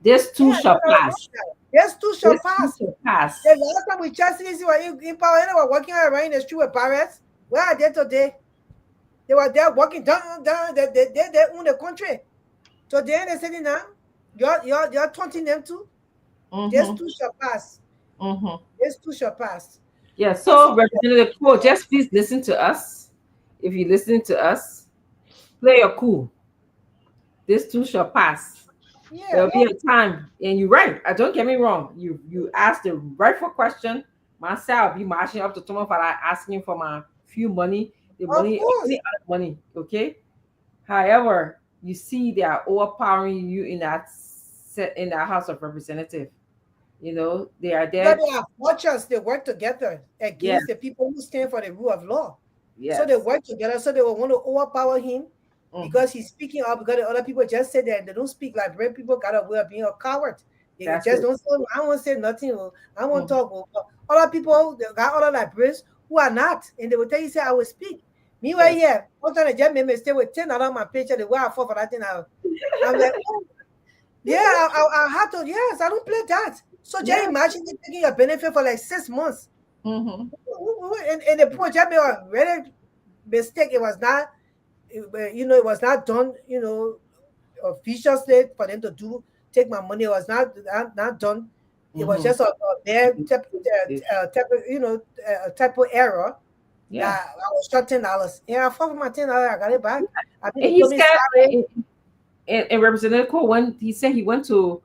This too shall pass. Yes, too shall pass. The last time we just were in power, they were walking around in the street with pirates. Where are they today? They were there walking down. They own the country. So then they said, now, you're taunting them too. This too shall pass. This too shall pass. Yeah. So Representative Quo, just please listen to us. If you listen to us, play your cool. This too shall pass. Yeah, there'll be a time, and you're right. Don't get me wrong. You asked the rightful question. Myself, I'll be marching up to someone for asking for my few money, the money, any other money. Okay. However, you see they are overpowering you in that House of Representatives. You know, they are there. They are watchers. They work together against the people who stand for the rule of law. Yes. So they work together. So they will want to overpower him. Because he's speaking up, because the other people just said that they don't speak like red people got a way of being a coward. They just don't say, I won't say nothing. I won't talk. Other people, they got other Liberians who are not. And they will tell you, say, I will speak. Meanwhile, here, one time the just made me stay with $10 on my paycheck, the way I fought for that thing. I'm like, I have to, yes, I don't play that. So just imagine you taking a benefit for like 6 months. And the poor just made a really mistake. It was not. It was not done, officially for them to take my money. It was not done. It was just a bad type of error. Yeah, I was short $10. Yeah, I fought for my $10. I got it back. And Representative Cole, when he said he went to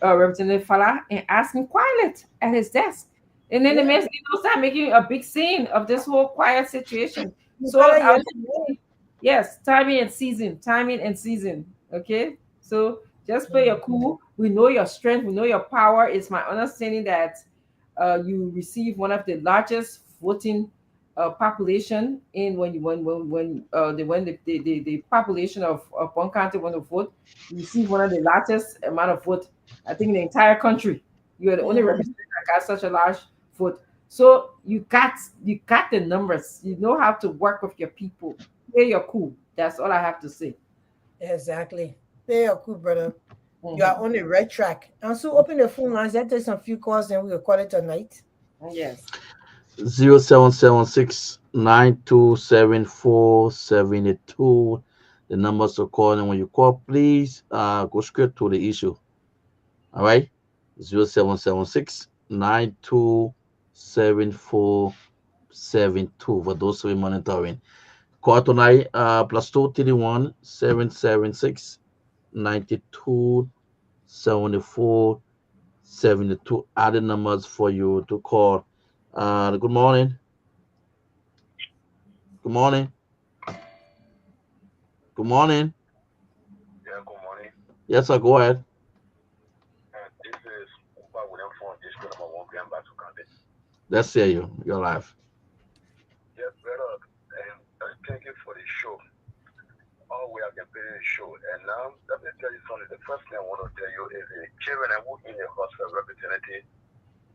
Representative Fala and asked him quiet at his desk, and then the man started making a big scene of this whole quiet situation. So. Yes, timing and season. Okay, so just play your cool. We know your strength. We know your power. It's my understanding that you receive one of the largest voting population in when the population of one county want to vote. You receive one of the largest amount of vote. I think in the entire country. You are the only representative that got such a large vote. So you got the numbers. You know how to work with your people. You're cool. That's all I have to say. Exactly. You're cool, brother. You are on the right track. And so open the phone lines. Let's take some few calls and we'll call it tonight. Yes. 0776-927-472. The numbers to call, and when you call, please go straight to the issue. All right. 0776-927-472 for those who are monitoring. Call tonight, +231 776 92 74 72. Added numbers for you to call. Good morning. Good morning. Good morning. Yeah, good morning. Yes, sir. Go ahead. This is Upa William from District number 1, Grand Batu County. Let's hear you. You're live. Yes, brother. Thank you for the show. All we have been playing the show. And now, let me tell you something. The first thing I want to tell you is the children who in the House of Representatives,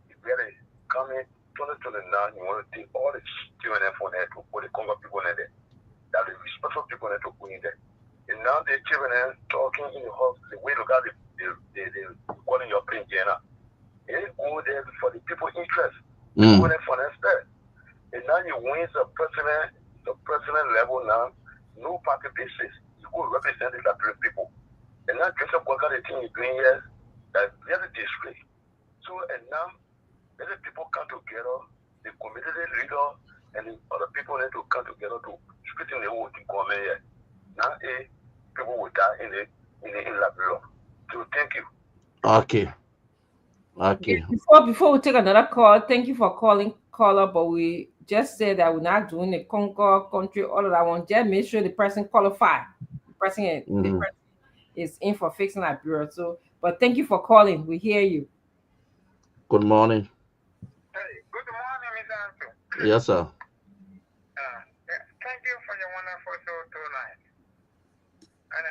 if really coming 2029, you want to take all the children from there to put the Congo people in there. That the respectful people in there to put in there. And now the children talking in the House, the way to go, the calling your brain, Jana. It go there for the people's interest. Go there for the respect. And now you win the president level now, no party basis. You go represent the Liberian people. And now Joseph Boyka, the thing you're doing here, that's very disgrace. So, and now, Let the people come together, the community leader and the other people need to come together to split in the wood to come here. Now, people will die in Liberia. So thank you. Okay. Okay. Before we take another call, thank you for calling, caller. But we just said that we're not doing the Concord country, all of that one. Just make sure the person qualified. The person is in for fixing Liberia. So, but thank you for calling. We hear you. Good morning. Hey, good morning, Mr. Anto. Yes, sir. Thank you for your wonderful show tonight. And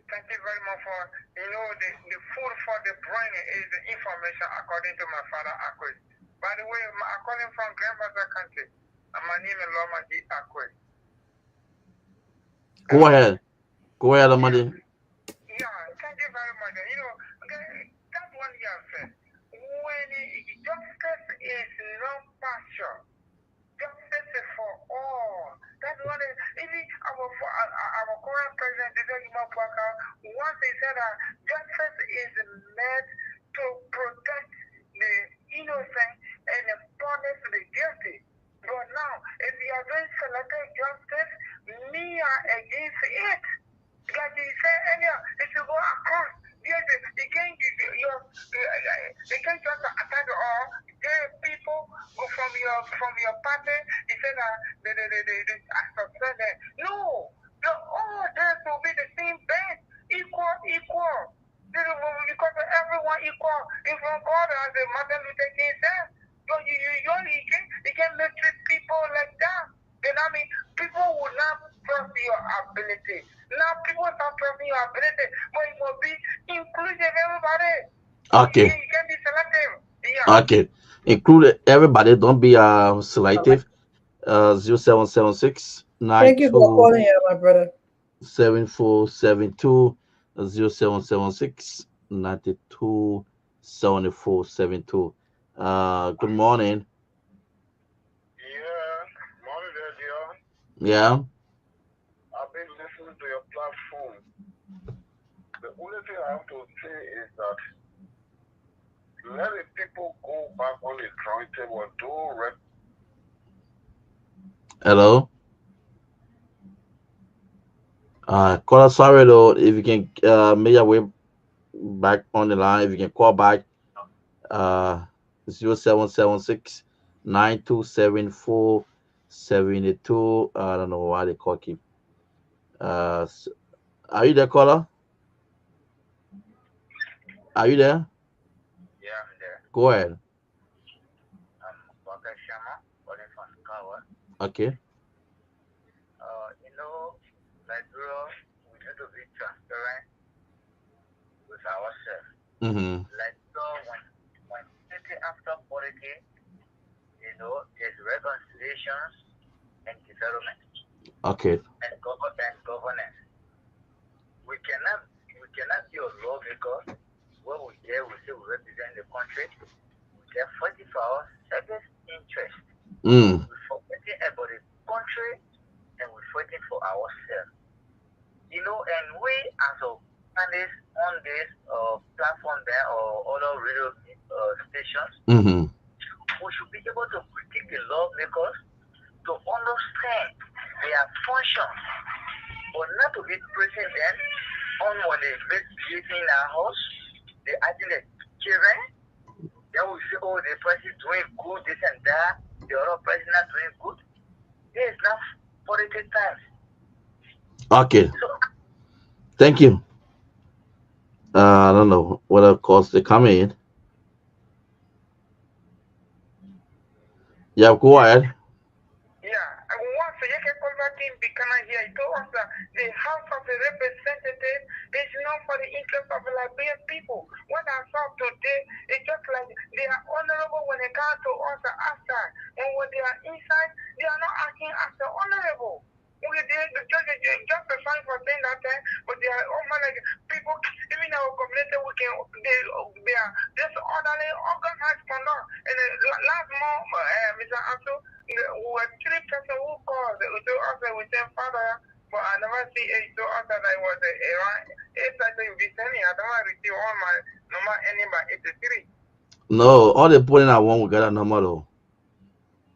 thank you very much for, the food for the brain is the information according to my father, Akwe. By the way, I'm calling from Grandfather Country, and my name is Loma G. Akwe. Go ahead. Go ahead, Amadi. Yeah, thank you very much. That's one you have said. When justice is not partial, justice is for all. That's what even our current president, once he said that justice is meant to protect the innocent and punish the guilty. But now, if you are doing selective justice, me are against it. Like you said earlier, if you go across, yes, you can't just attack all. There are people from your party. You said that I suspend them. No, all there to be the same bed, equal. Because everyone equal. If God has a Martin Luther King said, so you can't mistreat people like that. Then people will not trust your ability. Now people don't trust your ability, but it will be inclusive everybody. Okay. You can be selective. Yeah. Okay. Include everybody. Don't be selective. 0776 Thank you for calling here, my brother. 7472 0776 92 7472. Good morning. Yeah. Morning there, Dion. Yeah. I've been listening to your platform. The only thing I have to say is that let the people go back on the drawing table and do Hello. Caller, sorry though. If you can make your way back on the line, if you can call back 0776 9274 72. I don't know why they call keep. Are you there, caller? Are you there? Yeah, I'm there. Go ahead. I'm Waka Shama, calling from Kawa. Okay. Liberia, we need to be transparent with ourselves. Mm-hmm. When city after politics, there's reconciliations and development. Okay. And governance. We cannot be a lawmaker where we say we represent the country. They're fighting for our selfish interest. We're fighting about the country and we're fighting for ourselves. And we as a panelists on this platform there or other radio stations, we should be able to critique the lawmakers to understand their function, but not to be praising them on when they make creating in our house, they acting like children. Then we say, oh, the person is doing good, this and that, the other person not doing good. There is not political times. Okay. Thank you. I don't know what of course they come in. Yeah, go ahead. Yeah, and once you can call back in Bikana here, he told us that the House of the Representatives is not for the interest of the Liberian people. What I saw today is just like they are honorable when they come to us outside, and when they are inside, they are not acting as the honorable. Just a sign for saying that, but they are almost like people, even in our community, they are just orderly, organized for now. And last month, Mr. Anto, we were 3 persons who called. We told us that we sent father, but I never see it. So us that I was around 8 in Vicenia. I don't receive all my number ending by 83. No, all the putting at one will get a number though.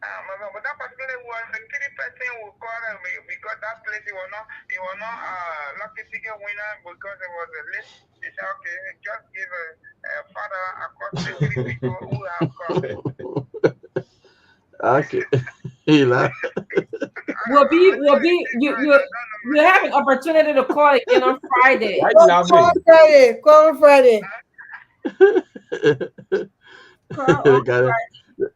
But that particular one, the three person will call him because that place he was not lucky ticket winner because it was a list. He said, okay, just give a father across the three people who have come. Okay. Eli. You have an opportunity to call again on Friday. Why you laughing? Call on Friday. They got it.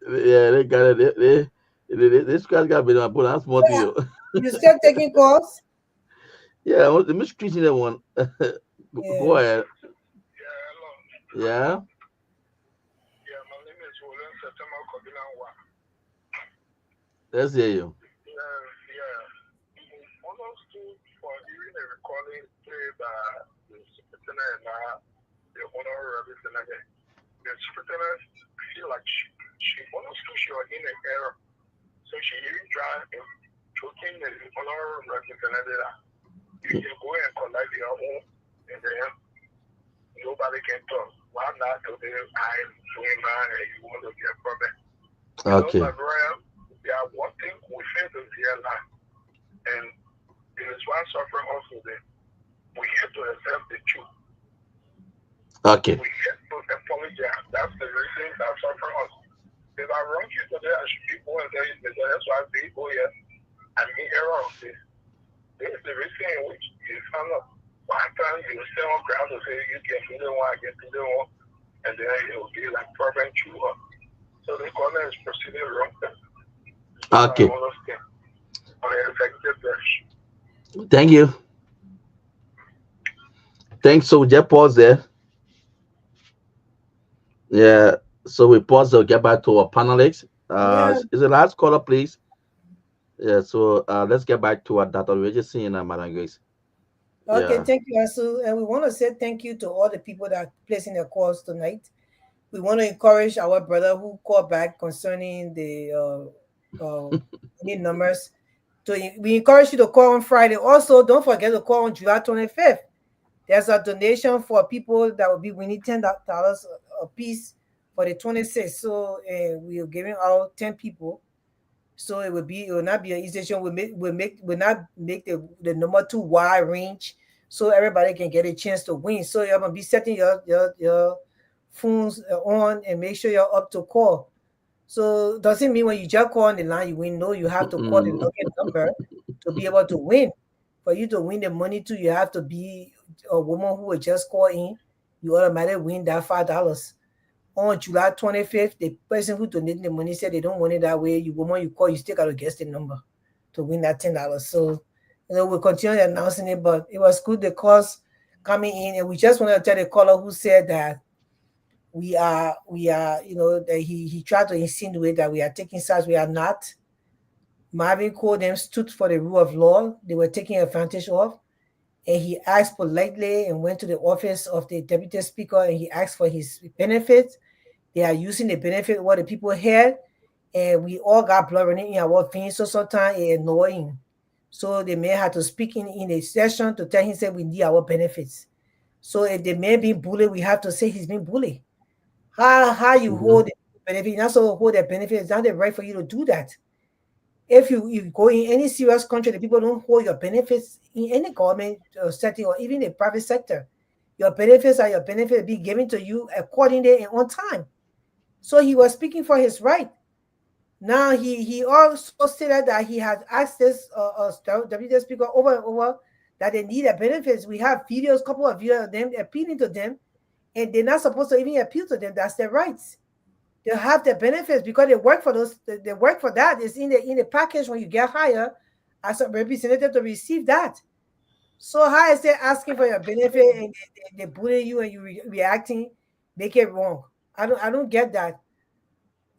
Yeah, they got it. This guy's got to be done. Put on small to you. You still taking calls? Yeah, let me squeeze in that one. Go ahead. Yeah. Yeah, my name is William September Kobilanwa. Let's hear you. One of two for even a recording play that the superintendent and the honorary representative. The superintendent feel like she almost two she was in an error. So she even tried choking the honorary representative. You can go and collect your own and then nobody can talk. Why not today I'm doing that and you want to get a problem? Okay. There are one thing we fail to realize, and it is one suffering also there. We have to accept the truth. Okay. We have to apologize. That's the reason that suffering us. If I wrong you today, I should be going there. That's why I say, oh yes, I'm in error of this. This is the reason in which you found out. One time you stay on ground to say you get to the one, I get to the one, and then it will be like problem true. So the government is proceeding wrong. Okay. Thank you. Thanks. So we just pause there. Yeah. So we pause. We'll get back to our panelists. Is the last caller, please? Yeah. So let's get back to our data. We're just seeing Madam Grace. Okay, thank you, Asu. And we want to say thank you to all the people that are placing their calls tonight. We want to encourage our brother who called back concerning the need numbers. We encourage you to call on Friday. Also, don't forget to call on July 25th. There's a donation for people that will be winning $10 a piece for the 26th. So we are giving out 10 people. So it will not be an easy show. We'll not make the number 2 wide range so everybody can get a chance to win. So you're gonna be setting your phones on and make sure you're up to call. So doesn't mean when you just call on the line you win. No, you have to call the login number to be able to win. For you to win the money too, you have to be a woman who will just call in. You automatically win that $5. On July 25th, the person who donated the money said they don't want it that way. You woman, you call, you still got to guess the number to win that $10. So we'll continue announcing it, but it was good the calls coming in, and we just want to tell the caller who said that we are, that he tried to insinuate that we are taking sides. We are not. Marvin called them stood for the rule of law. They were taking advantage of. And he asked politely and went to the office of the deputy speaker and he asked for his benefits. They are using the benefit what the people had, and we all got blood running in our veins. So sometimes it's annoying. So the man had to speak in a session to tell him that we need our benefits. So if the man being bullied, we have to say he's been bullied. How you hold the benefit, you're not so hold the benefit. It's not the right for you to do that. If you go in any serious country, the people don't hold your benefits in any government setting or even the private sector. Your benefits are your benefits be given to you accordingly and on time. So he was speaking for his right. Now he also stated that he had asked this WD speaker over and over that they need their benefits. We have videos, couple of videos of them appealing to them, and they're not supposed to even appeal to them. That's their rights. They have their benefits because they work for those. They work for that. It's in the package when you get hired as a representative to receive that. So how is they asking for your benefit and they bully you and you reacting, make it wrong? I don't get that.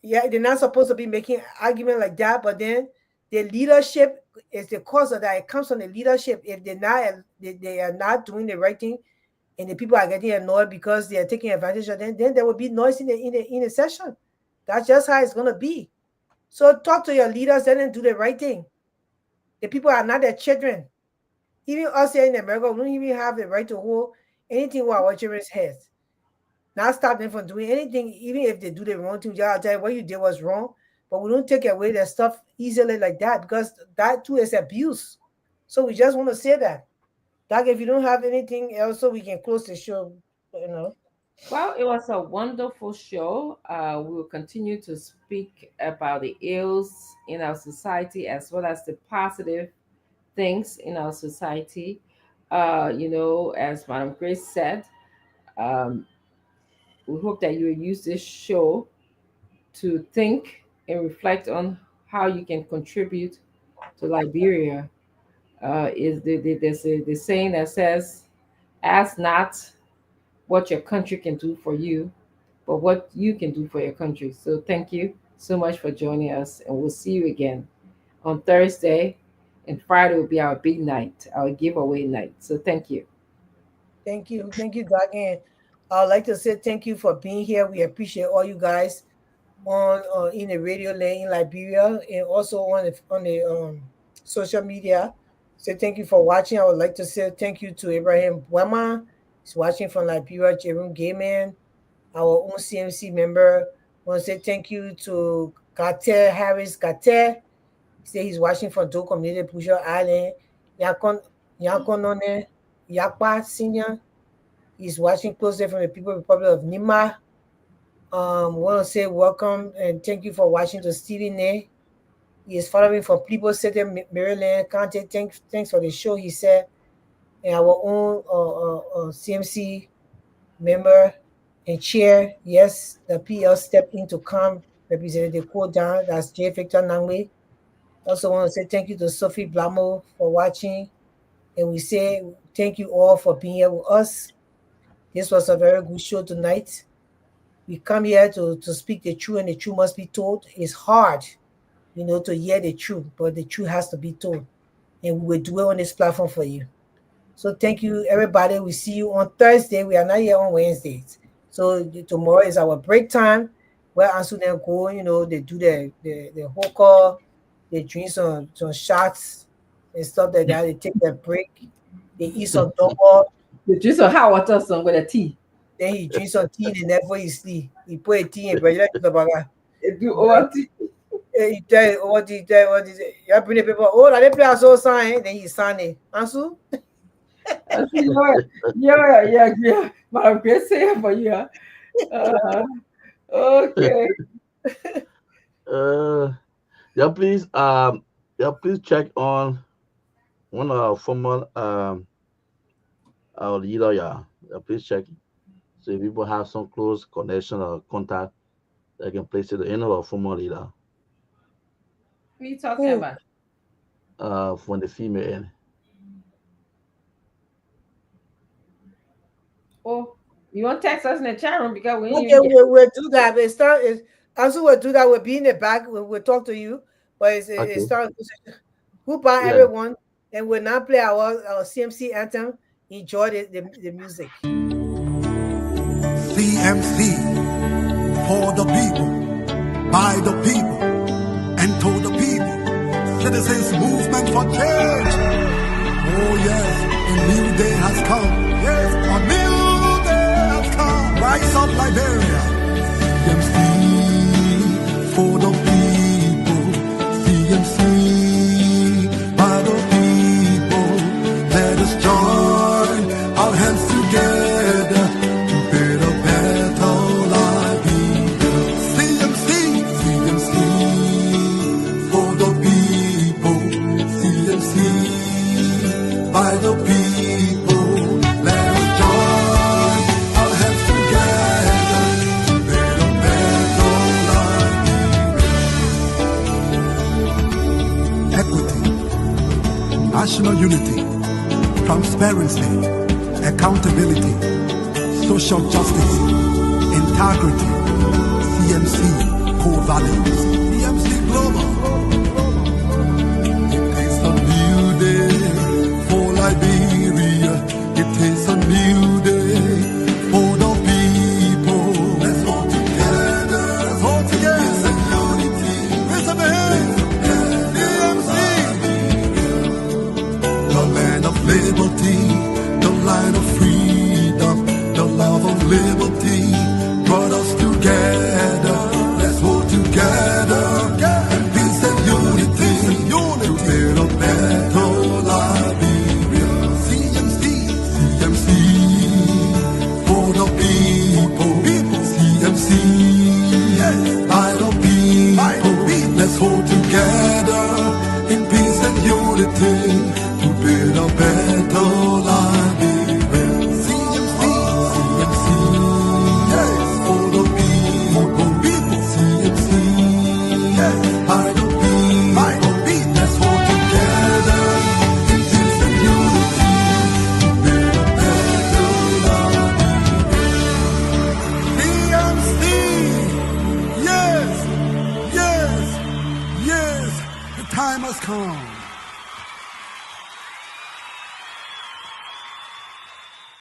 Yeah, they're not supposed to be making argument like that. But then the leadership is the cause of that. It comes from the leadership. If they are not doing the right thing, and the people are getting annoyed because they are taking advantage of them, then there will be noise in the session. That's just how it's gonna be. So talk to your leaders and do the right thing. The people are not their children. Even us here in America, we don't even have the right to hold anything with our children's heads. not stop them from doing anything, even if they do the wrong thing. I'll tell you what you did was wrong, but we don't take away their stuff easily like that, because that too is abuse. So we just want to say that. Doc, if you don't have anything else, so we can close the show, you know. Well, it was a wonderful show. We will continue to speak about the ills in our society as well as the positive things in our society. As Madam Grace said, we hope that you will use this show to think and reflect on how you can contribute to Liberia. There's the saying that says, ask not what your country can do for you, but what you can do for your country. So thank you so much for joining us, and we'll see you again on Thursday, and Friday will be our big night, our giveaway night. So thank you. Thank you, Doc. And I'd like to say thank you for being here. We appreciate all you guys on in the radio lane in Liberia, and also on the social media. So thank you for watching. I would like to say thank you to Abraham Buema. He's watching from Liberia. Jerome Gayman, our own CMC member. I want to say thank you to Carter Harris Carter. He said he's watching from Do Community, Pusher Island. Yakonone Yakpa Senior. He's watching closely from the People's Republic of Nima. Want to say welcome and thank you for watching to Stevie Nay. He is following from Plebo City, Maryland. County. Thanks for the show, he said. And our own CMC member and chair, yes, the PL stepped in to come represent the quote down. That's J. Victor Nangwe. Also want to say thank you to Sophie Blamo for watching. And we say thank you all for being here with us. This was a very good show tonight. We come here to speak the truth, and the truth must be told. It's hard, to hear the truth, but the truth has to be told. And we will do it on this platform for you. So thank you, everybody. We see you on Thursday. We are not here on Wednesdays. So tomorrow is our break time, where Ansu then go, they do the hookah, they drink some shots and stuff like that. They take their break. They eat some double. They drink some hot water, some with a tea. Then he drinks some tea and then before he sleep, he put a tea in bread. He do over tea. He tell you what he you bring the paper. Oh, let me play a soul sign. Then he sign it. Ansu? Yeah. My great say for you. Okay. Please check on one of our former our leader. Please check. So if people have some close connection or contact, they can place it in our former leader. What are you talking about? From the female end. Oh, you want to text us in the chat room because we we'll do that. Ansu will do that. We'll be in the back. We'll talk to you. But it's starting. Goodbye, everyone. And we'll now play our CMC anthem. Enjoy the music. CMC for the people, by the people, and to the people. Citizens movement for change. Oh yes, a new day has come. Yes, a new day has come. Rise up, Liberia. CMC for the people. CMC by the people. Let us join our hands together to build a better life. CMC, CMC for the people. CMC by the people. Let us join our hands together to build a better life. Equity, national unity, transparency, accountability, social justice, integrity, CMC core values, CMC Global. It is a new day for Liberia. It is a new day for the people. Let's all together. Let's all together. It's a unity. It's a CMC. The land of liberty, the land of freedom, the love of liberty. what it takes to build a better life. CMC, yes, for the people. CMC, yes, by the people. Let's hold together in peace and unity to build a better life. CMC, yes, yes, yes, the time has come.